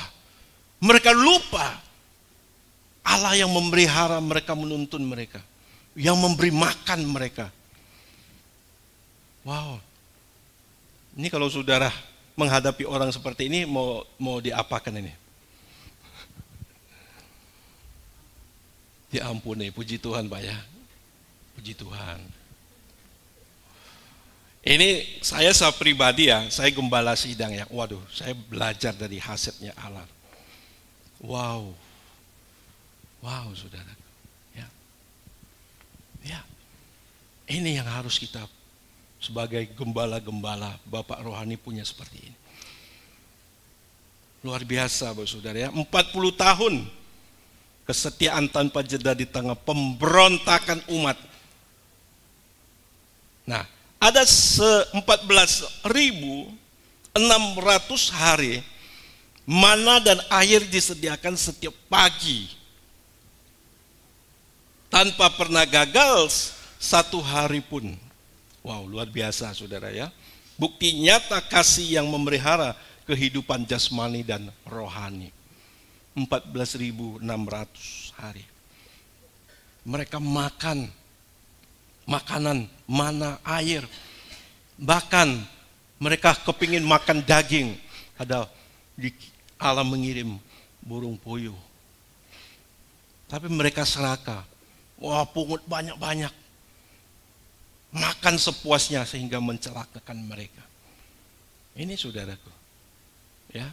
Mereka lupa Allah yang memelihara mereka, menuntun mereka, yang memberi makan mereka. Wow. Ini kalau saudara menghadapi orang seperti ini, mau diapakan ini? Diampuni, puji Tuhan Pak ya. Puji Tuhan. Ini saya pribadi ya, saya gembala sidang ya. Waduh, saya belajar dari hasilnya Allah. Wow. Wow, saudara. Ya. Ya. Ini yang harus kita sebagai gembala-gembala, Bapak rohani punya seperti ini. Luar biasa, Bapak Saudara ya. 40 tahun kesetiaan tanpa jeda di tengah pemberontakan umat. Nah, ada 14.600 hari mana dan air disediakan setiap pagi. Tanpa pernah gagal satu hari pun. Wow, luar biasa saudara ya. Bukti nyata kasih yang memelihara kehidupan jasmani dan rohani. 14.600 hari. Mereka makan makanan, mana, air. Bahkan mereka kepingin makan daging. Allah mengirim burung puyuh. Tapi mereka serakah. Wah, pungut banyak-banyak. Makan sepuasnya sehingga mencelakakan mereka. Ini saudaraku. Ya.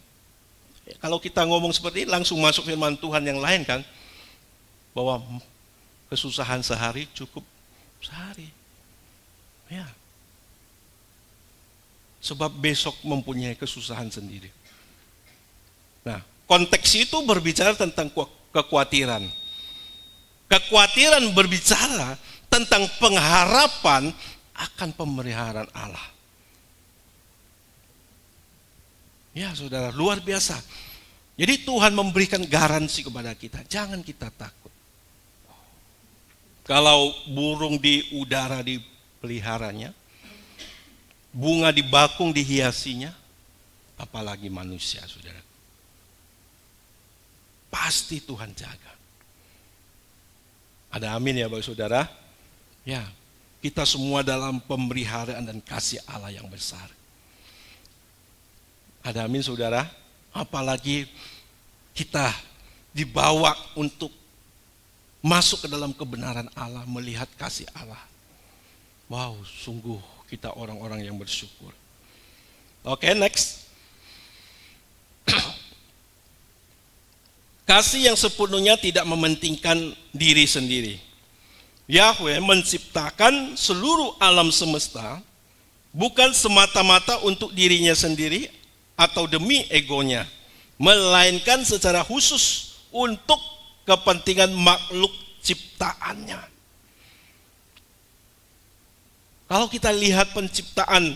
Kalau kita ngomong seperti ini, langsung masuk firman Tuhan yang lain kan. Bahwa kesusahan sehari cukup sehari. Ya. Sebab besok mempunyai kesusahan sendiri. Nah, konteks itu berbicara tentang kekhawatiran. Kekhawatiran berbicara tentang pengharapan akan pemeliharaan Allah. Ya saudara, luar biasa. Jadi Tuhan memberikan garansi kepada kita, jangan kita takut. Kalau burung di udara dipeliharanya, bunga di bakung dihiasinya, apalagi manusia saudara. Pasti Tuhan jaga. Ada amin ya Bapak Saudara? Ya, kita semua dalam pemeliharaan dan kasih Allah yang besar. Ada amin Saudara? Apalagi kita dibawa untuk masuk ke dalam kebenaran Allah, melihat kasih Allah. Wow, sungguh kita orang-orang yang bersyukur. Oke, next. Kasih yang sepenuhnya tidak mementingkan diri sendiri. Yahweh menciptakan seluruh alam semesta bukan semata-mata untuk dirinya sendiri atau demi egonya, melainkan secara khusus untuk kepentingan makhluk ciptaannya. Kalau kita lihat penciptaan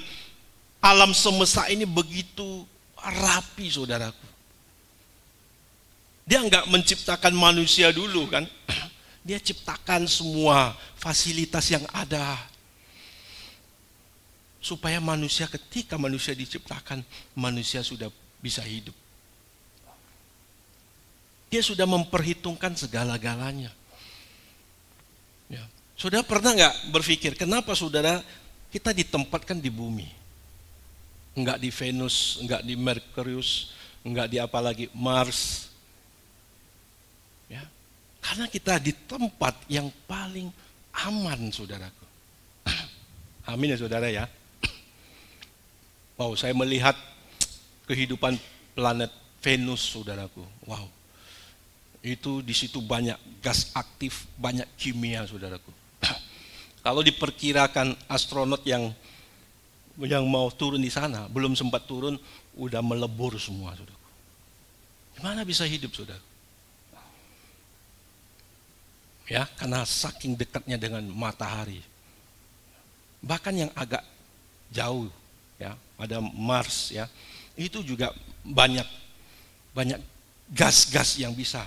alam semesta ini begitu rapi saudaraku. Dia enggak menciptakan manusia dulu kan. Dia ciptakan semua fasilitas yang ada. Supaya manusia ketika manusia diciptakan, manusia sudah bisa hidup. Dia sudah memperhitungkan segala-galanya. Ya. Saudara pernah enggak berpikir, kenapa saudara kita ditempatkan di bumi? Enggak di Venus, enggak di Merkurius, enggak di apalagi Mars. Ya, karena kita di tempat yang paling aman saudaraku. Amin ya saudara ya. Wow, saya melihat kehidupan planet Venus saudaraku. Wow, itu di situ banyak gas aktif, banyak kimia saudaraku. Kalau diperkirakan astronot yang mau turun di sana, belum sempat turun, udah melebur semua saudaraku. Gimana bisa hidup saudara? Ya, karena saking dekatnya dengan matahari. Bahkan yang agak jauh, ya, ada Mars, ya, itu juga banyak gas-gas yang bisa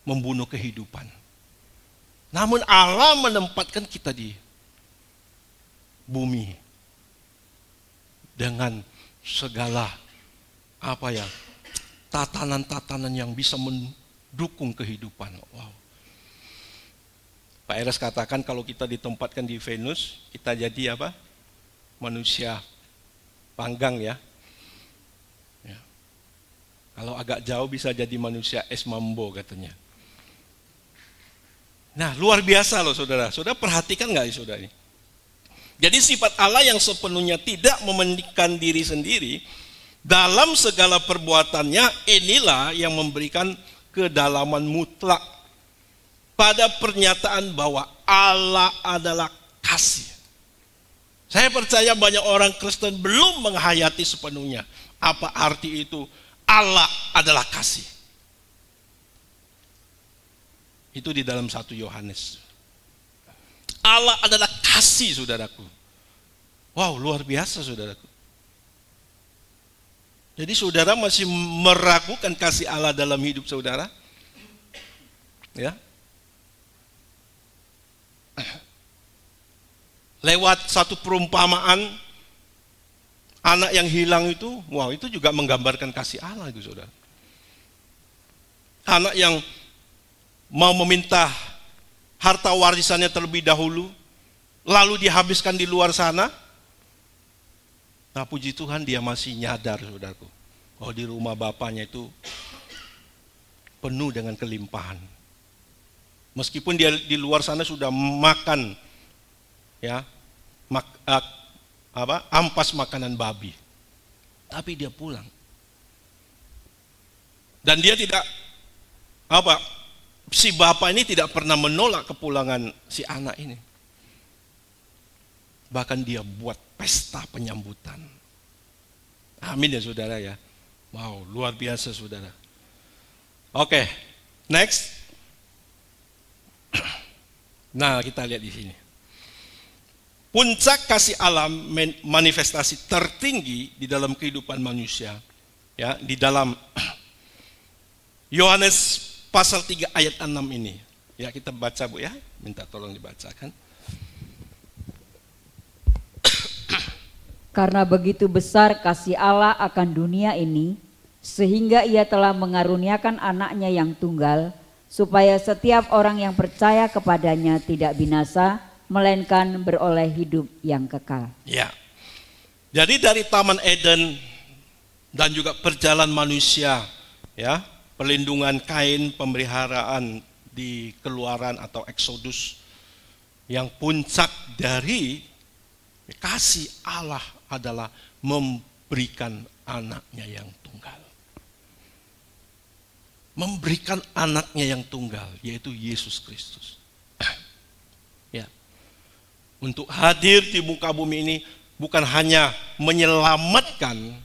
membunuh kehidupan. Namun Allah menempatkan kita di bumi dengan segala tatanan-tatanan yang bisa mendukung kehidupan. Wow. Pak Eres katakan kalau kita ditempatkan di Venus, kita jadi apa? Manusia panggang, ya. Ya. Kalau agak jauh bisa jadi manusia es mambo katanya. Nah, luar biasa loh saudara. Saudara perhatikan nggak saudara ini? Jadi sifat Allah yang sepenuhnya tidak mementingkan diri sendiri dalam segala perbuatannya, inilah yang memberikan kedalaman mutlak pada pernyataan bahwa Allah adalah kasih. Saya percaya banyak orang Kristen belum menghayati sepenuhnya apa arti itu Allah adalah kasih. Itu di dalam 1 Yohanes. Allah adalah kasih, saudaraku. Wow, luar biasa, saudaraku. Jadi saudara masih meragukan kasih Allah dalam hidup saudara? Ya. Lewat satu perumpamaan anak yang hilang itu, wow, itu juga menggambarkan kasih Allah itu saudara. Anak yang mau meminta harta warisannya terlebih dahulu, lalu dihabiskan di luar sana. Nah, puji Tuhan dia masih nyadar saudaraku, oh di rumah bapaknya itu penuh dengan kelimpahan. Meskipun dia di luar sana sudah makan, ya, ampas makanan babi, tapi dia pulang. Dan dia tidak, si bapak ini tidak pernah menolak kepulangan si anak ini. Bahkan dia buat pesta penyambutan. Amin ya saudara ya. Wow, luar biasa saudara. Oke, next. Nah, kita lihat di sini. Puncak kasih Allah manifestasi tertinggi di dalam kehidupan manusia, ya, di dalam Yohanes pasal 3 ayat 6 ini. Ya, kita baca Bu ya, minta tolong dibacakan. Karena begitu besar kasih Allah akan dunia ini, sehingga ia telah mengaruniakan anaknya yang tunggal, supaya setiap orang yang percaya kepadanya tidak binasa, melainkan beroleh hidup yang kekal. Ya. Jadi dari Taman Eden dan juga perjalanan manusia, ya, perlindungan Kain, pemeliharaan di Keluaran atau Eksodus, yang puncak dari kasih Allah adalah memberikan anaknya yang tunggal. Memberikan anaknya yang tunggal, yaitu Yesus Kristus. Ya. Untuk hadir di muka bumi ini bukan hanya menyelamatkan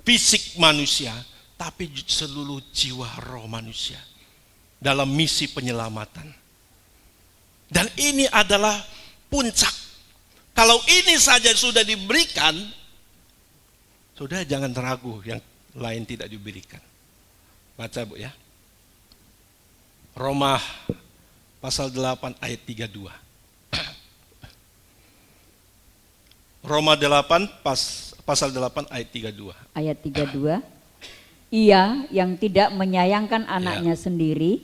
fisik manusia, tapi seluruh jiwa roh manusia dalam misi penyelamatan. Dan ini adalah puncak. Kalau ini saja sudah diberikan, sudah jangan ragu yang lain tidak diberikan. Baca Bu ya. Roma pasal 8 ayat 32. Roma 8 pasal 8 ayat 32. Ayat 32. Ia yang tidak menyayangkan anaknya sendiri,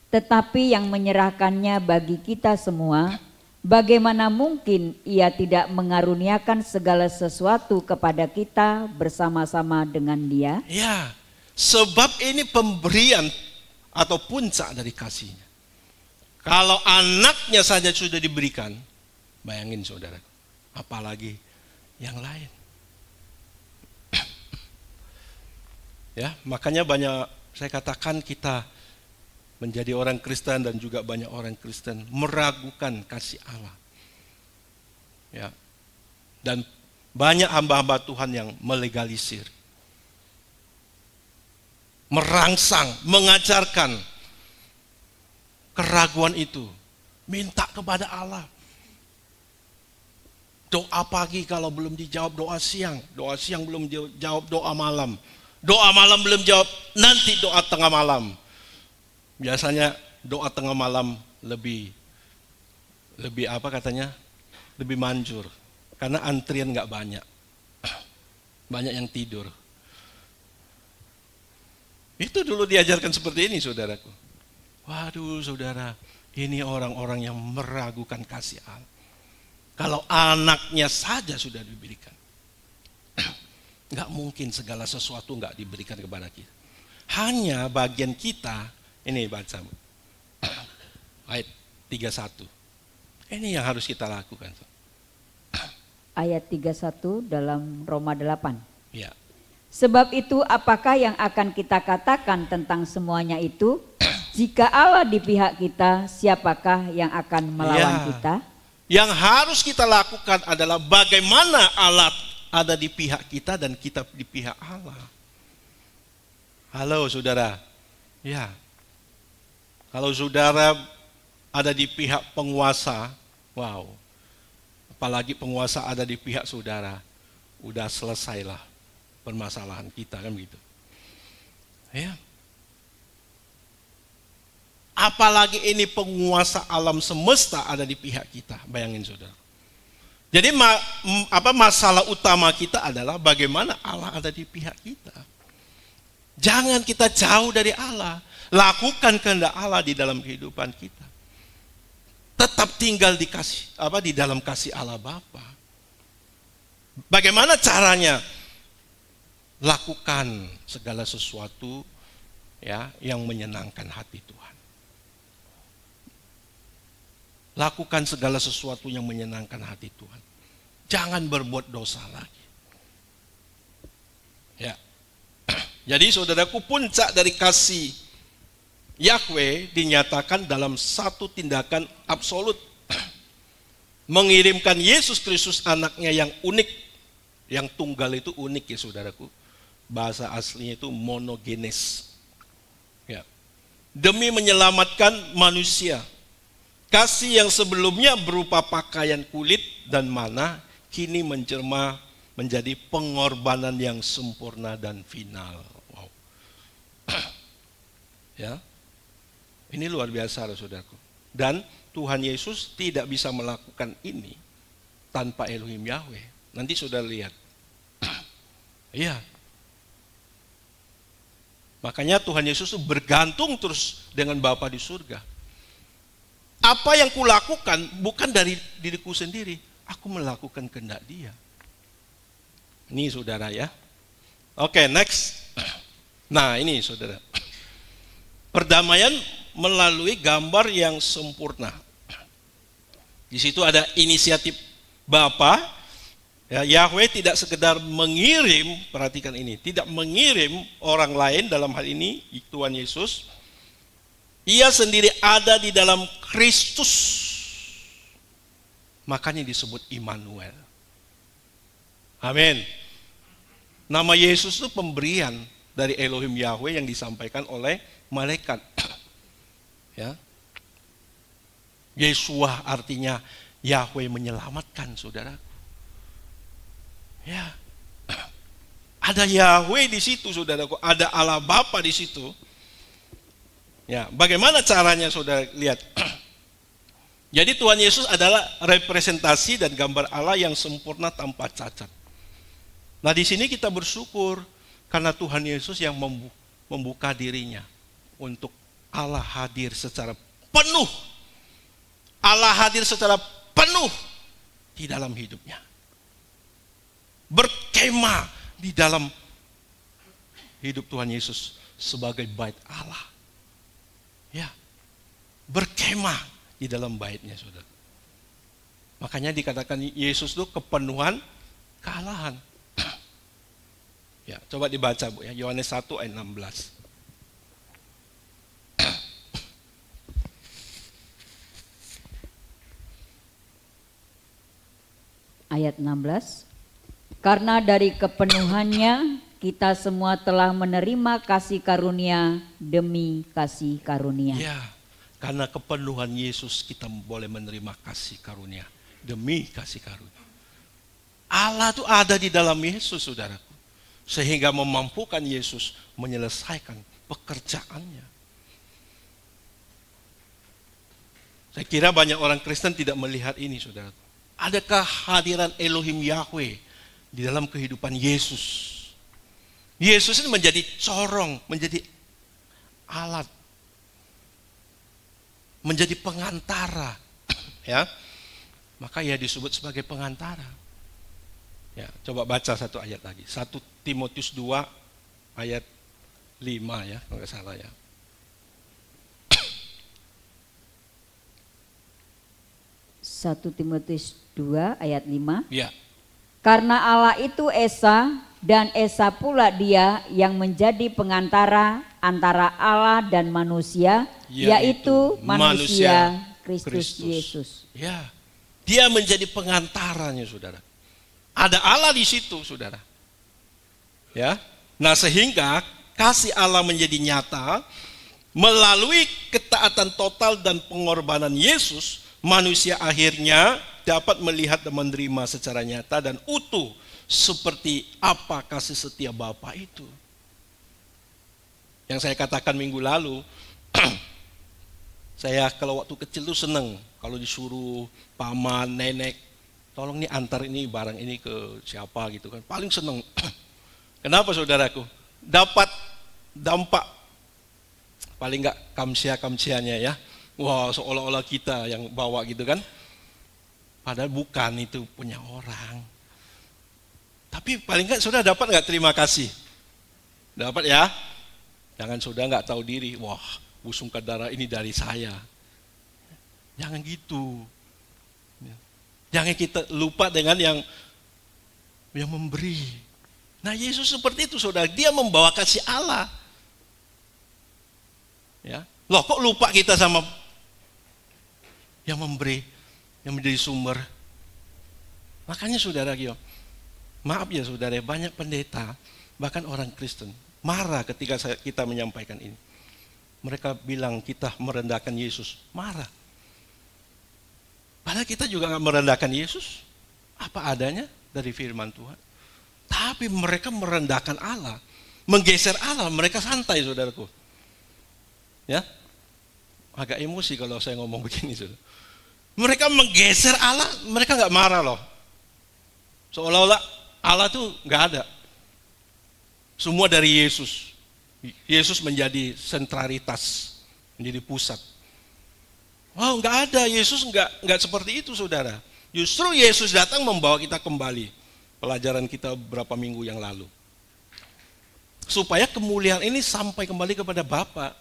tetapi yang menyerahkannya bagi kita semua, bagaimana mungkin ia tidak mengaruniakan segala sesuatu kepada kita bersama-sama dengan Dia? Ya, sebab ini pemberian atau puncak dari kasihnya. Kalau anaknya saja sudah diberikan, bayangin saudara, apalagi yang lain. Ya, makanya banyak saya katakan kita menjadi orang Kristen dan juga banyak orang Kristen meragukan kasih Allah. Ya. Dan banyak hamba-hamba Tuhan yang melegalisir, merangsang, mengajarkan keraguan itu, minta kepada Allah. Doa pagi kalau belum dijawab, doa siang belum dijawab, doa malam belum jawab, nanti doa tengah malam. Biasanya doa tengah malam lebih apa katanya, lebih manjur, karena antrian nggak banyak yang tidur. Itu dulu diajarkan seperti ini, saudaraku. Waduh, saudara, ini orang-orang yang meragukan kasih Allah. Kalau anaknya saja sudah diberikan, nggak mungkin segala sesuatu nggak diberikan kepada kita. Hanya bagian kita, ini baca ayat 31. Ini yang harus kita lakukan. Ayat 31 dalam Roma 8. Ya. Sebab itu apakah yang akan kita katakan tentang semuanya itu? Jika Allah di pihak kita, siapakah yang akan melawan kita? Yang harus kita lakukan adalah bagaimana Allah ada di pihak kita dan kita di pihak Allah. Halo saudara. Ya. Kalau saudara ada di pihak penguasa, wow. Apalagi penguasa ada di pihak saudara, udah selesailah permasalahan kita, kan begitu. Ya. Apalagi ini penguasa alam semesta ada di pihak kita, bayangin saudara. Jadi masalah utama kita adalah bagaimana Allah ada di pihak kita. Jangan kita jauh dari Allah, lakukan kehendak Allah di dalam kehidupan kita. Tetap tinggal di dalam kasih Allah Bapa. Bagaimana caranya? Lakukan segala sesuatu ya yang menyenangkan hati Tuhan. Lakukan segala sesuatu yang menyenangkan hati Tuhan. Jangan berbuat dosa lagi. Ya. Jadi saudaraku, puncak dari kasih Yahweh dinyatakan dalam satu tindakan absolut. Mengirimkan Yesus Kristus anaknya yang unik. Yang tunggal itu unik ya saudaraku. Bahasa aslinya itu monogenes. Ya. Demi menyelamatkan manusia. Kasih yang sebelumnya berupa pakaian kulit dan mana kini menjelma menjadi pengorbanan yang sempurna dan final. Wow. Ya. Ini luar biasa saudaraku. Dan Tuhan Yesus tidak bisa melakukan ini tanpa Elohim Yahweh. Nanti saudara lihat. Iya. Makanya Tuhan Yesus itu bergantung terus dengan Bapa di surga. Apa yang kulakukan bukan dari diriku sendiri, aku melakukan kehendak Dia. Ini saudara ya. Oke, next. Nah, ini saudara. Perdamaian melalui gambar yang sempurna. Di situ ada inisiatif Bapa. Ya, Yahweh tidak sekedar mengirim, perhatikan ini, tidak mengirim orang lain dalam hal ini Tuhan Yesus. Ia sendiri ada di dalam Kristus. Makanya disebut Immanuel. Amin. Nama Yesus itu pemberian dari Elohim Yahweh yang disampaikan oleh malaikat. Ya. Yeshua artinya Yahweh menyelamatkan, saudara. Ya. Ada Yahweh di situ, saudaraku. Ada Allah Bapa di situ. Ya, bagaimana caranya saudara lihat? Jadi Tuhan Yesus adalah representasi dan gambar Allah yang sempurna tanpa cacat. Nah, di sini kita bersyukur karena Tuhan Yesus yang membuka dirinya untuk Allah hadir secara penuh. Allah hadir secara penuh di dalam hidupnya. Berkemah di dalam hidup Tuhan Yesus sebagai bait Allah. Ya, berkemah di dalam baitnya, saudara. Makanya dikatakan Yesus itu kepenuhan kealahan. Ya, coba dibaca Bu ya, Yohanes 1 ayat 16. Ayat 16. Karena dari kepenuhannya kita semua telah menerima kasih karunia demi kasih karunia. Ya, Karena kepenuhan Yesus kita boleh menerima kasih karunia demi kasih karunia. Allah itu ada di dalam Yesus, saudaraku. Sehingga memampukan Yesus menyelesaikan pekerjaannya. Saya kira banyak orang Kristen tidak melihat ini, saudaraku. Ada kehadiran Elohim Yahweh di dalam kehidupan Yesus. Yesus ini menjadi corong, menjadi alat, menjadi pengantara, ya. Maka ia disebut sebagai pengantara. Ya, coba baca satu ayat lagi. 1 Timotius 2 ayat 5 ya, kalau nggak salah ya. 1 Timotius 2 ayat 5. Ya. Karena Allah itu Esa dan Esa pula dia yang menjadi pengantara antara Allah dan manusia, yaitu manusia Kristus Yesus. Ya, dia menjadi pengantaranya, saudara. Ada Allah di situ, saudara. Ya, nah sehingga kasih Allah menjadi nyata melalui ketaatan total dan pengorbanan Yesus. Manusia akhirnya dapat melihat dan menerima secara nyata dan utuh seperti apa kasih setia Bapa itu. Yang saya katakan minggu lalu, saya kalau waktu kecil tuh seneng kalau disuruh paman, nenek, tolong nih antar ini barang ini ke siapa gitu kan. Paling seneng. Kenapa saudaraku? Dapat dampak paling enggak kamsia-kamsianya ya. Wah, seolah-olah kita yang bawa gitu kan. Padahal bukan, itu punya orang. Tapi paling enggak saudara dapat enggak terima kasih? Dapat ya? Jangan saudara enggak tahu diri. Wah, busungkan darah ini dari saya. Jangan gitu. Jangan kita lupa dengan yang memberi. Nah, Yesus seperti itu saudara. Dia membawa kasih Allah. Ya. Loh, kok lupa kita sama yang memberi, yang menjadi sumber. Makanya saudara Gio, maaf ya saudara, banyak pendeta, bahkan orang Kristen, marah ketika kita menyampaikan ini. Mereka bilang kita merendahkan Yesus, marah. Padahal kita juga nggak merendahkan Yesus, apa adanya dari firman Tuhan. Tapi mereka merendahkan Allah, menggeser Allah, mereka santai saudaraku. Ya, agak emosi kalau saya ngomong begini saudara. Mereka menggeser Allah, mereka nggak marah loh. Seolah-olah Allah tuh nggak ada. Semua dari Yesus. Yesus menjadi sentralitas, menjadi pusat. Wow, nggak ada. Yesus nggak seperti itu saudara. Justru Yesus datang membawa kita kembali. Pelajaran kita beberapa minggu yang lalu. Supaya kemuliaan ini sampai kembali kepada Bapa.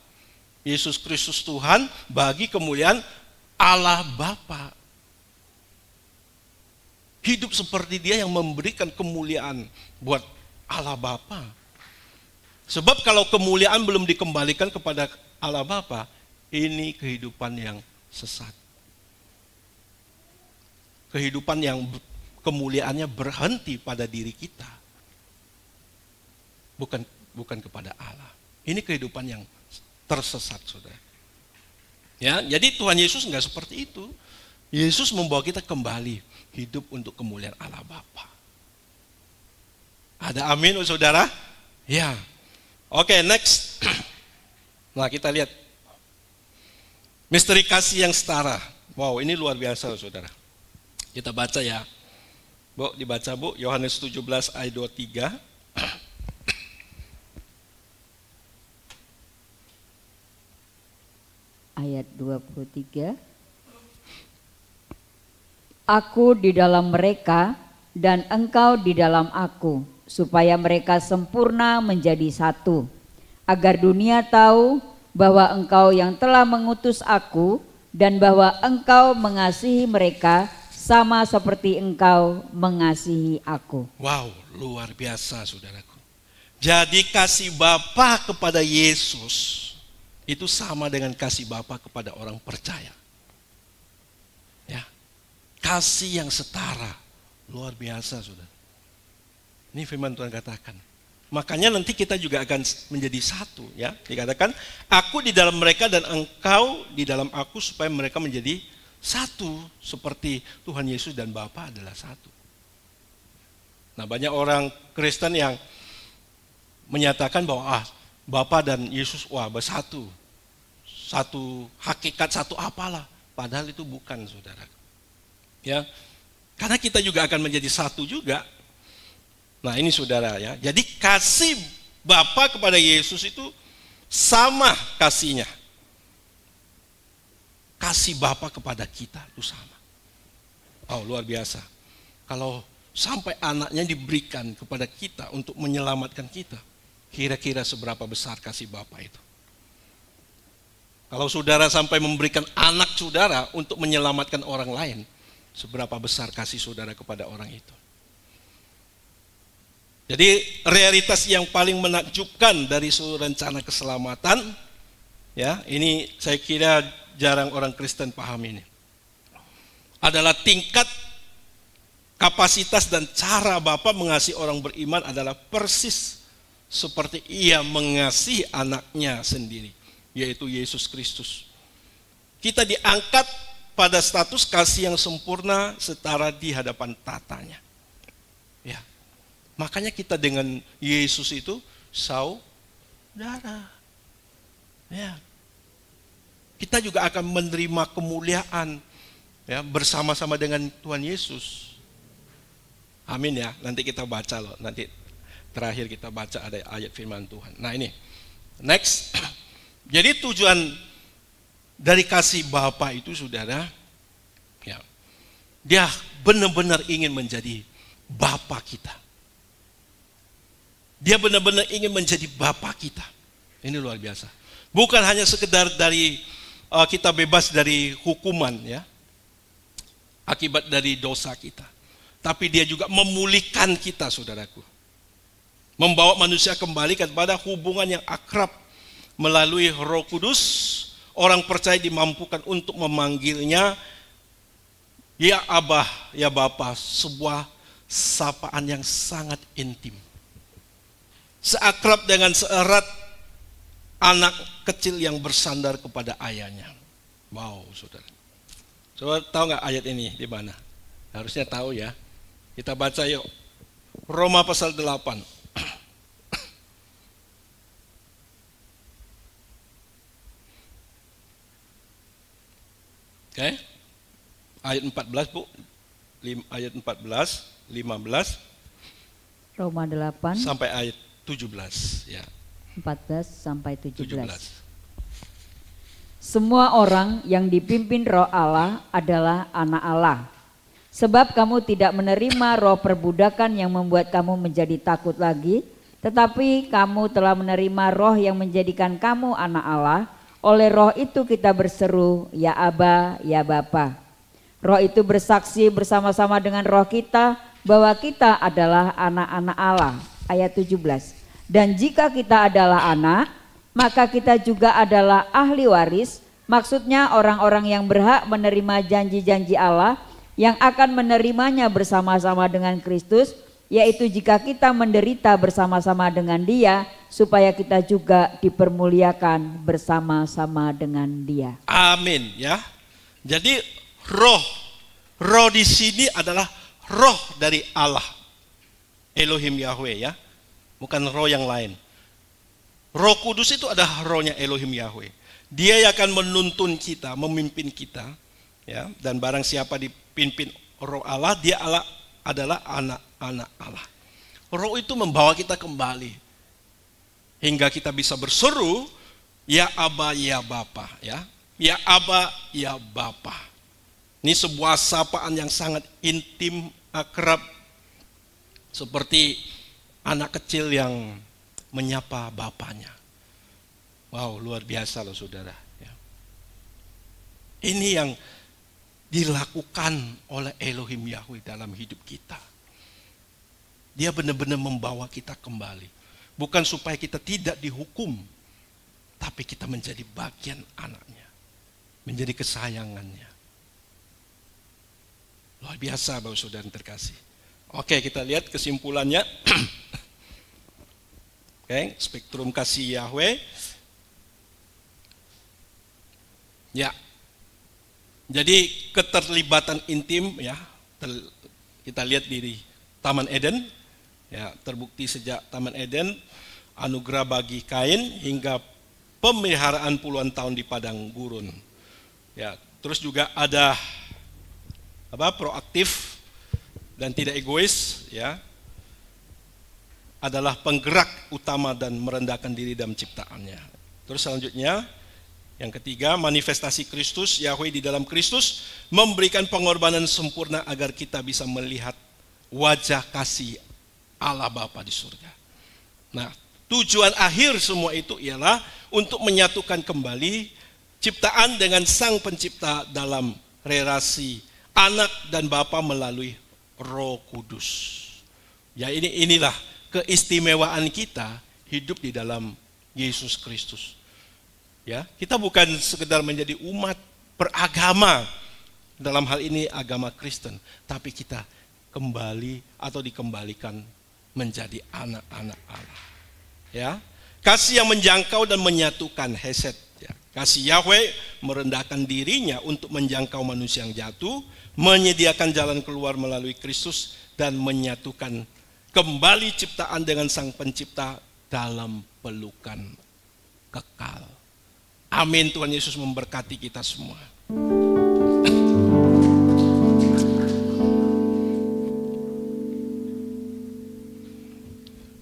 Yesus Kristus Tuhan bagi kemuliaan Allah Bapa. Hidup seperti Dia yang memberikan kemuliaan buat Allah Bapa. Sebab kalau kemuliaan belum dikembalikan kepada Allah Bapa, ini kehidupan yang sesat. Kehidupan yang kemuliaannya berhenti pada diri kita. Bukan kepada Allah. Ini kehidupan yang tersesat, saudara. Ya, jadi Tuhan Yesus enggak seperti itu. Yesus membawa kita kembali hidup untuk kemuliaan Allah Bapa. Ada amin, saudara? Ya. Oke, next. Nah, kita lihat misteri kasih yang setara. Wow, ini luar biasa, saudara. Kita baca ya. Bu, dibaca Bu, Yohanes 17 ayat 23. Ayat 23. Aku di dalam mereka dan engkau di dalam aku, supaya mereka sempurna menjadi satu, agar dunia tahu bahwa engkau yang telah mengutus aku dan bahwa engkau mengasihi mereka sama seperti engkau mengasihi aku. Wow, luar biasa saudaraku. Jadi kasih Bapa kepada Yesus itu sama dengan kasih Bapa kepada orang percaya. Ya. Kasih yang setara, luar biasa saudara. Ini firman Tuhan katakan. Makanya nanti kita juga akan menjadi satu, ya. Dikatakan, aku di dalam mereka dan engkau di dalam aku supaya mereka menjadi satu seperti Tuhan Yesus dan Bapa adalah satu. Nah, banyak orang Kristen yang menyatakan bahwa Bapa dan Yesus bersatu. Satu hakikat, satu apalah. Padahal itu bukan, saudara. Ya. Karena kita juga akan menjadi satu juga. Nah, ini saudara ya. Jadi kasih Bapa kepada Yesus itu sama kasihnya. Kasih Bapa kepada kita itu sama. Oh, luar biasa. Kalau sampai anaknya diberikan kepada kita untuk menyelamatkan kita, kira-kira seberapa besar kasih Bapa itu? Kalau saudara sampai memberikan anak saudara untuk menyelamatkan orang lain, seberapa besar kasih saudara kepada orang itu? Jadi realitas yang paling menakjubkan dari seluruh rencana keselamatan, ya, ini saya kira jarang orang Kristen paham ini, adalah tingkat kapasitas dan cara Bapa mengasihi orang beriman adalah persis seperti Ia mengasihi anaknya sendiri, yaitu Yesus Kristus. Kita diangkat pada status kasih yang sempurna setara di hadapan tatanya. Ya. Makanya kita dengan Yesus itu saudara. Ya. Kita juga akan menerima kemuliaan, ya, bersama-sama dengan Tuhan Yesus. Amin ya. Nanti kita baca loh. Nanti terakhir kita baca ada ayat firman Tuhan. Nah, ini. Next. Jadi tujuan dari kasih Bapa itu, saudara, ya, Dia benar-benar ingin menjadi Bapa kita. Dia benar-benar ingin menjadi Bapa kita. Ini luar biasa. Bukan hanya sekedar dari kita bebas dari hukuman, ya, akibat dari dosa kita, tapi Dia juga memulihkan kita, saudaraku. Membawa manusia kembali kepada hubungan yang akrab melalui Roh Kudus. Orang percaya dimampukan untuk memanggilnya ya Abah, ya Bapa, sebuah sapaan yang sangat intim. Seakrab dengan seerat anak kecil yang bersandar kepada ayahnya. Wow, saudara. Saudara tahu nggak ayat ini di mana? Harusnya tahu ya. Kita baca yuk. Roma pasal 8. Oke. Ayat 14, Bu. Ayat 14, 15. Roma 8 sampai ayat 17, ya. 14 sampai 17. Semua orang yang dipimpin Roh Allah adalah anak Allah. Sebab kamu tidak menerima roh perbudakan yang membuat kamu menjadi takut lagi, tetapi kamu telah menerima roh yang menjadikan kamu anak Allah. Oleh roh itu kita berseru, ya Aba, ya Bapa. Roh itu bersaksi bersama-sama dengan roh kita bahwa kita adalah anak-anak Allah. Ayat 17. Dan jika kita adalah anak, maka kita juga adalah ahli waris, maksudnya orang-orang yang berhak menerima janji-janji Allah yang akan menerimanya bersama-sama dengan Kristus, yaitu jika kita menderita bersama-sama dengan Dia, supaya kita juga dipermuliakan bersama-sama dengan Dia. Amin, ya. Jadi roh di sini adalah roh dari Allah, Elohim Yahweh, ya. Bukan roh yang lain. Roh Kudus itu adalah rohnya Elohim Yahweh. Dia yang akan menuntun kita, memimpin kita, ya. Dan barang siapa dipimpin roh Allah, dia adalah anak-anak Allah. Roh itu membawa kita kembali hingga kita bisa berseru, ya Aba, ya Bapa, ya. Ya Aba, ya Bapa. Ini sebuah sapaan yang sangat intim, akrab, seperti anak kecil yang menyapa bapaknya. Wow, luar biasa loh, saudara. Ya. Ini yang dilakukan oleh Elohim Yahweh dalam hidup kita. Dia benar-benar membawa kita kembali. Bukan supaya kita tidak dihukum, tapi kita menjadi bagian anaknya, menjadi kesayangannya. Luar biasa, Bapak Saudara yang terkasih. Oke, kita lihat kesimpulannya. Oke, spektrum kasih Yahweh. Ya. Jadi keterlibatan intim ya, kita lihat di Taman Eden, ya terbukti sejak Taman Eden, anugerah bagi Kain hingga pemeliharaan puluhan tahun di padang gurun. Ya, terus juga ada proaktif dan tidak egois, ya, adalah penggerak utama dan merendahkan diri dalam ciptaannya. Terus selanjutnya, yang ketiga, manifestasi Kristus, Yahweh di dalam Kristus, memberikan pengorbanan sempurna agar kita bisa melihat wajah kasih Allah Bapa di surga. Nah, tujuan akhir semua itu ialah untuk menyatukan kembali ciptaan dengan Sang Pencipta dalam relasi anak dan Bapa melalui Roh Kudus. Ya, inilah keistimewaan kita hidup di dalam Yesus Kristus. Ya, kita bukan sekedar menjadi umat beragama, dalam hal ini agama Kristen, tapi kita kembali atau dikembalikan menjadi anak-anak Allah. Ya, kasih yang menjangkau dan menyatukan, hesed. Ya, kasih Yahweh merendahkan dirinya untuk menjangkau manusia yang jatuh, menyediakan jalan keluar melalui Kristus dan menyatukan kembali ciptaan dengan Sang Pencipta dalam pelukan kekal. Amin. Tuhan Yesus memberkati kita semua.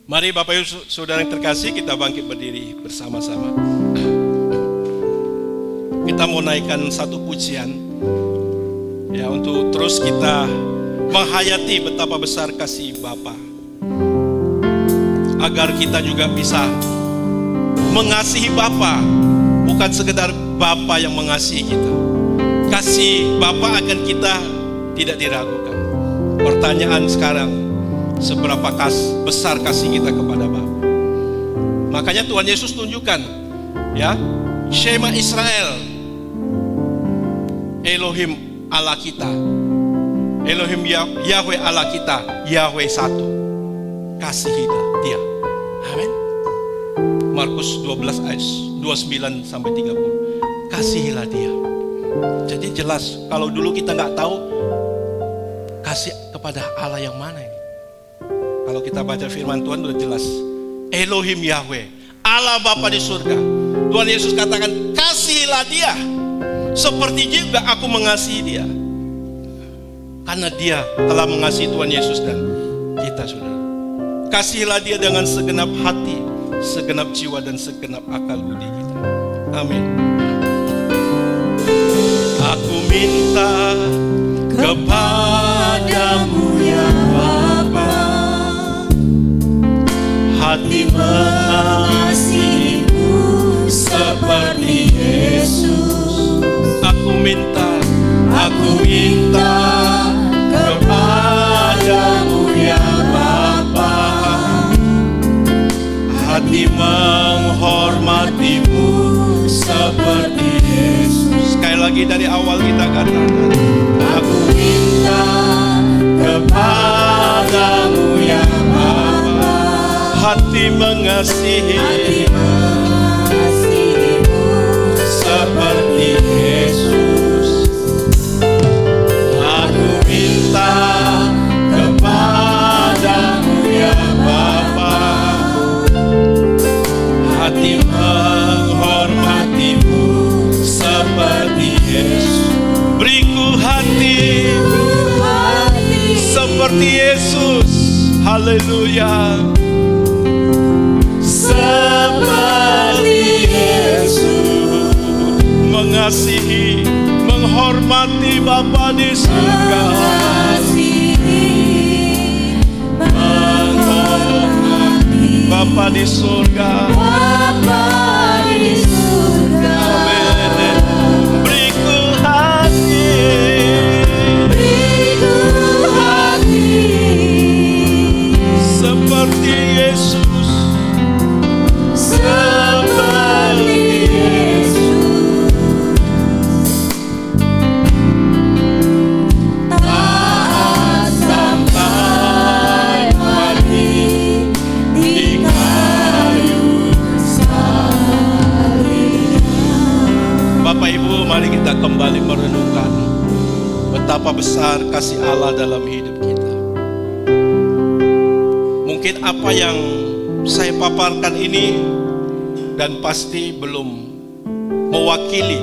Mari Bapak Ibu Saudara yang terkasih, kita bangkit berdiri bersama-sama. Kita mau naikkan satu pujian, ya, untuk terus kita menghayati betapa besar kasih Bapa, agar kita juga bisa mengasihi Bapa, bukan sekedar Bapa yang mengasihi kita. Kasih Bapa akan kita tidak diragukan. Pertanyaan sekarang, seberapa besar kasih kita kepada Bapa? Makanya Tuhan Yesus tunjukkan, ya, Shema Israel, Elohim Allah kita, Elohim Yahweh Allah kita, Yahweh satu. Kasihilah Dia. Amin. Markus 12 ayat 29 sampai 30. Kasihilah Dia. Jadi jelas, kalau dulu kita nggak tahu kasih kepada Allah yang mana ini. Kalau kita baca firman Tuhan sudah jelas. Elohim Yahweh, Allah Bapa di surga. Tuhan Yesus katakan, kasihilah Dia seperti juga aku mengasihi Dia. Karena Dia telah mengasihi Tuhan Yesus dan kita, saudara. Kasihilah Dia dengan segenap hati, segenap jiwa dan segenap akal budi kita. Amin. Aku minta kepadamu ya Bapa, hati mengasihimu seperti Yesus. Aku minta kepadamu ya Bapa, hati menghormatimu seperti Yesus. Sekali lagi dari awal kita katakan, aku minta kepadamu ya Bapa, hati mengasihimu seperti Yesus. Aku minta kepadamu ya Bapa, hati menghormatimu seperti Yesus. Beriku hati seperti Yesus. Haleluya. Seperti Yesus, mengasihi, menghormati Bapa di surga. Menghormati Bapa di surga. Amin. Beriku hati seperti Yesus. Seperti Yesus, taat sampai mati di kayu besar kasih Allah dalam hidup kita. Mungkin apa yang saya paparkan ini dan pasti belum mewakili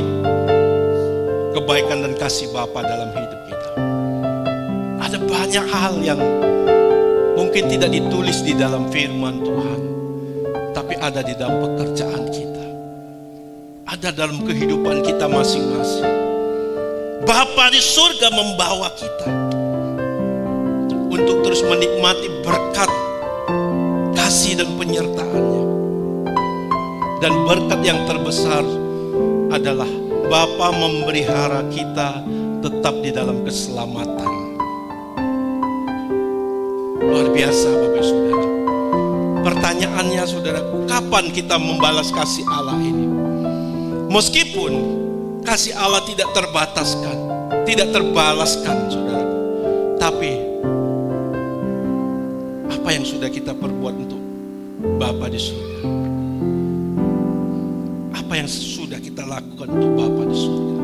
kebaikan dan kasih Bapa dalam hidup kita. Ada banyak hal yang mungkin tidak ditulis di dalam firman Tuhan, tapi ada di dalam pekerjaan kita, ada dalam kehidupan kita masing-masing. Bapa di surga membawa kita untuk terus menikmati berkat kasih dan penyertaan-Nya. Dan berkat yang terbesar adalah Bapa memelihara kita tetap di dalam keselamatan. Luar biasa Bapak Saudara. Pertanyaannya saudaraku, kapan kita membalas kasih Allah ini? Meskipun kasih Allah tidak terbataskan, tidak terbalaskan saudaraku, tapi apa yang sudah kita perbuat untuk Bapa di surga? Apa yang sudah kita lakukan untuk Bapa di surga?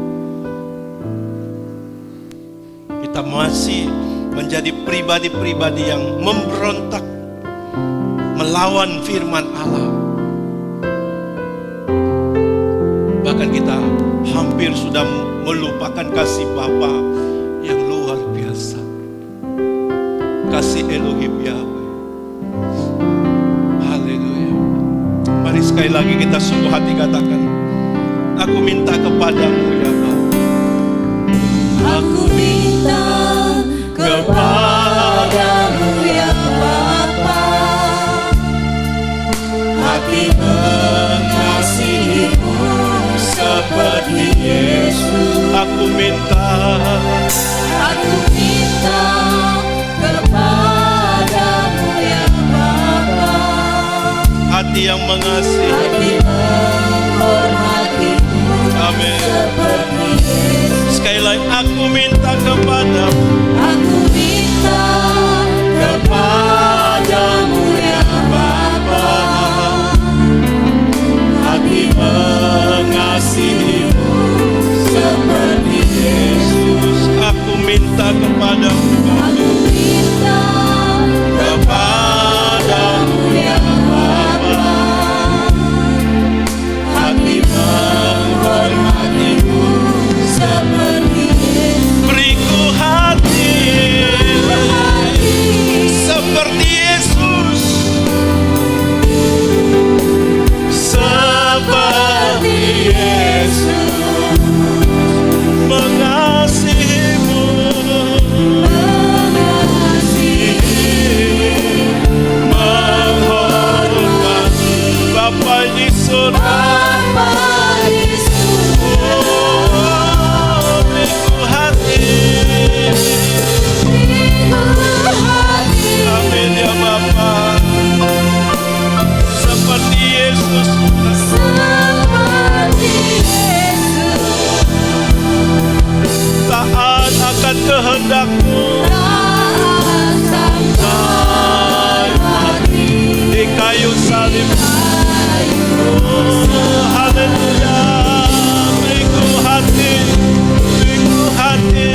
Kita masih menjadi pribadi-pribadi yang memberontak melawan firman Allah. Bahkan kita hampir sudah melupakan kasih Bapa yang luar biasa, kasih Elohim Yahweh. Haleluya. Mari sekali lagi kita sungguh hati katakan, aku minta kepadamu ya Bapa. Aku minta kepadamu ya Bapa, hati mengasihimu seperti Yesus. Aku minta kepadamu ya Bapa, hati yang mengasihi. hati menghormatimu Amin. seperti Yesus. Sekali lagi aku minta kepadamu. Aku minta kepadamu ya Bapa, hati mengasihimu seperti Yesus. Aku minta kepadamu. Aku minta kepadamu ya Bapa, hati menghormatimu seperti Yesus. Beriku hati seperti Yesus, seperti Yesus, mengasihimu, menghormati Bapa di surga. Oh, beriku hati. Amin ya Bapa, seperti Yesus, taat akan kehendak-Mu di kayu salib. Oh, haleluya. Beriku hati, beriku hati.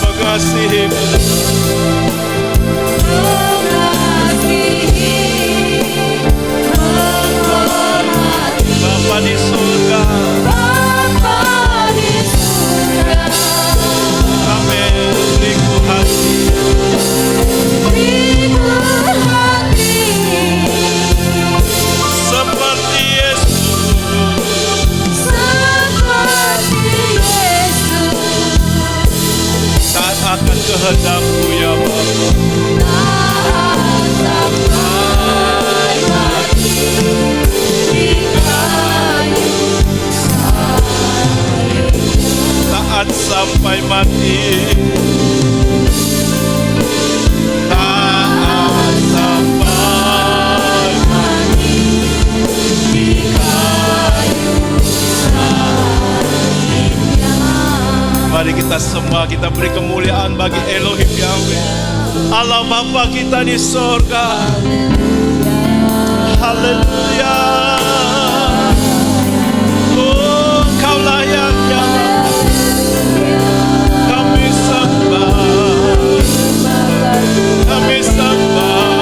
Mengasihimu, Bapa di surga. Amin. Beriku hati seperti Yesus, taat akan kehendak-Mu ya Bapa. Taat sampai mati, taat sampai mati di kayu salib. Mari kita sembah, kita beri kemuliaan bagi Elohim Yahweh. Allah Bapa kita di sorga. Haleluya. Oh, Kau layak ya Allah. Kami sembah. Kami sembah.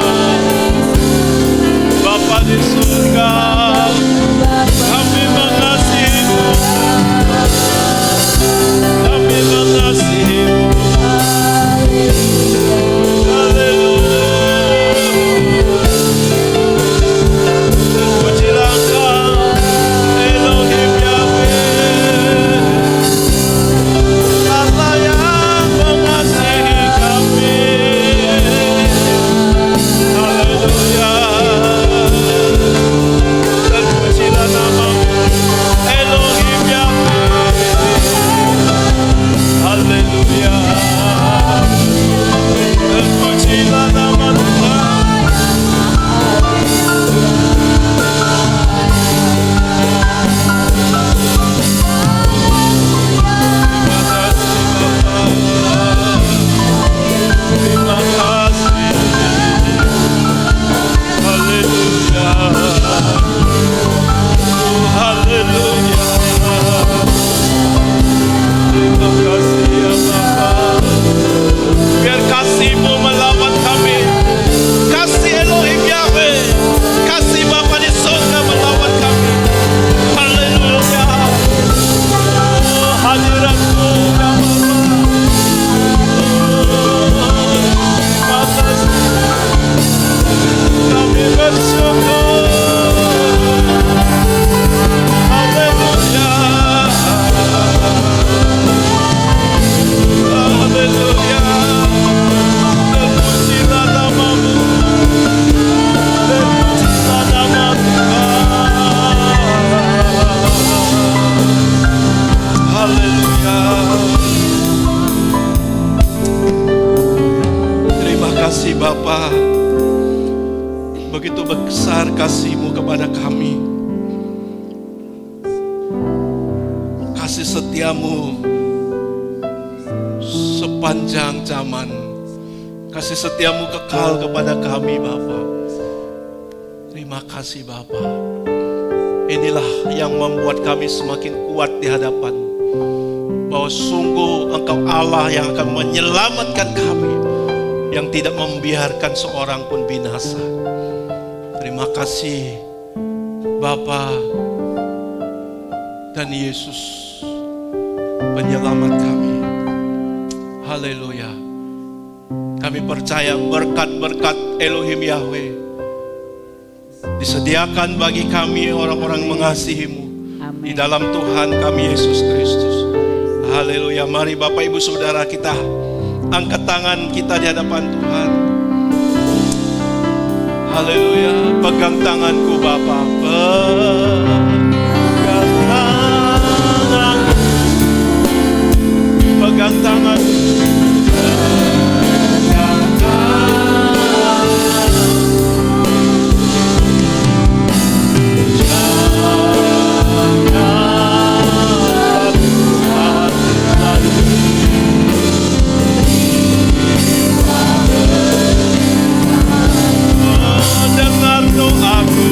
Bapa di surga. Kami mengasihi-Mu. Kami mengasihi-Mu. Terpujilah Engkau, Elohim Yahweh, Allah yang mengasihi kami. Haleluya. Terpujilah nama-Mu, Elohim Yahweh. Haleluya. Terpujilah nama Tuhan. Terima kasih Bapa. Haleluya. Haleluya. Terima kasih ya Bapa. Biar kasih-Mu melawat kami. Kasih Elohim Yahweh, kasih Bapa di surga melawat kami. Haleluya. Oh, hadirat-Mu ya Bapa. Makasih. Kami bersyukur. Haleluya. Haleluya. Terpujilah nama-Mu. Terpujilah nama Tuhan. Haleluya. Terima kasih Bapa. Begitu besar kasih-Mu kepada kami. Kasih setia-Mu sepanjang zaman. Kasih setia-Mu kekal kepada kami Bapa. Terima kasih Bapa. Inilah yang membuat kami semakin kuat di hadapan, bahwa sungguh Engkau Allah yang akan menyelamatkan kami, yang tidak membiarkan seorang pun binasa. Terima kasih Bapa dan Yesus penyelamat kami. Haleluya. Kami percaya berkat-berkat Elohim Yahweh disediakan bagi kami orang-orang mengasihi-Mu di dalam Tuhan kami Yesus Kristus. Haleluya. Mari Bapak Ibu Saudara kita angkat tangan kita di hadapan Tuhan. Haleluya. Pegang tanganku Bapa. Pegang tanganku. Pegang tanganku. Dengar doaku.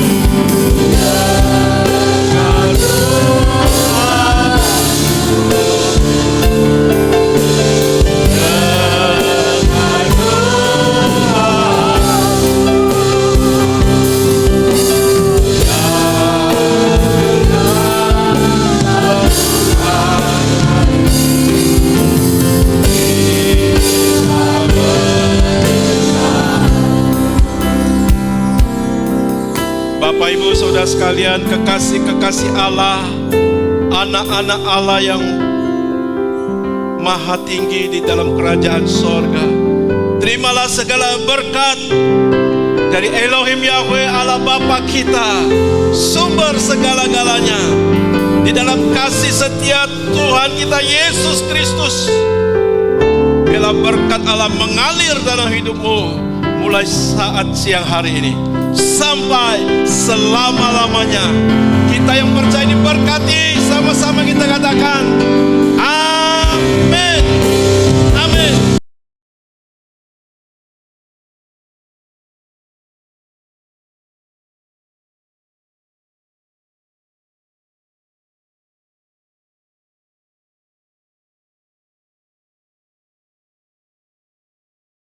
Bapak Ibu Saudara sekalian, kekasih-kekasih Allah, anak-anak Allah yang maha tinggi di dalam kerajaan sorga, terimalah segala berkat dari Elohim Yahweh Allah Bapa kita, sumber segala-galanya, di dalam kasih setia Tuhan kita Yesus Kristus. Biarlah berkat Allah mengalir dalam hidupmu mulai saat siang hari ini sampai selama-lamanya. Kita yang percaya diberkati, sama-sama kita katakan amin. Amin.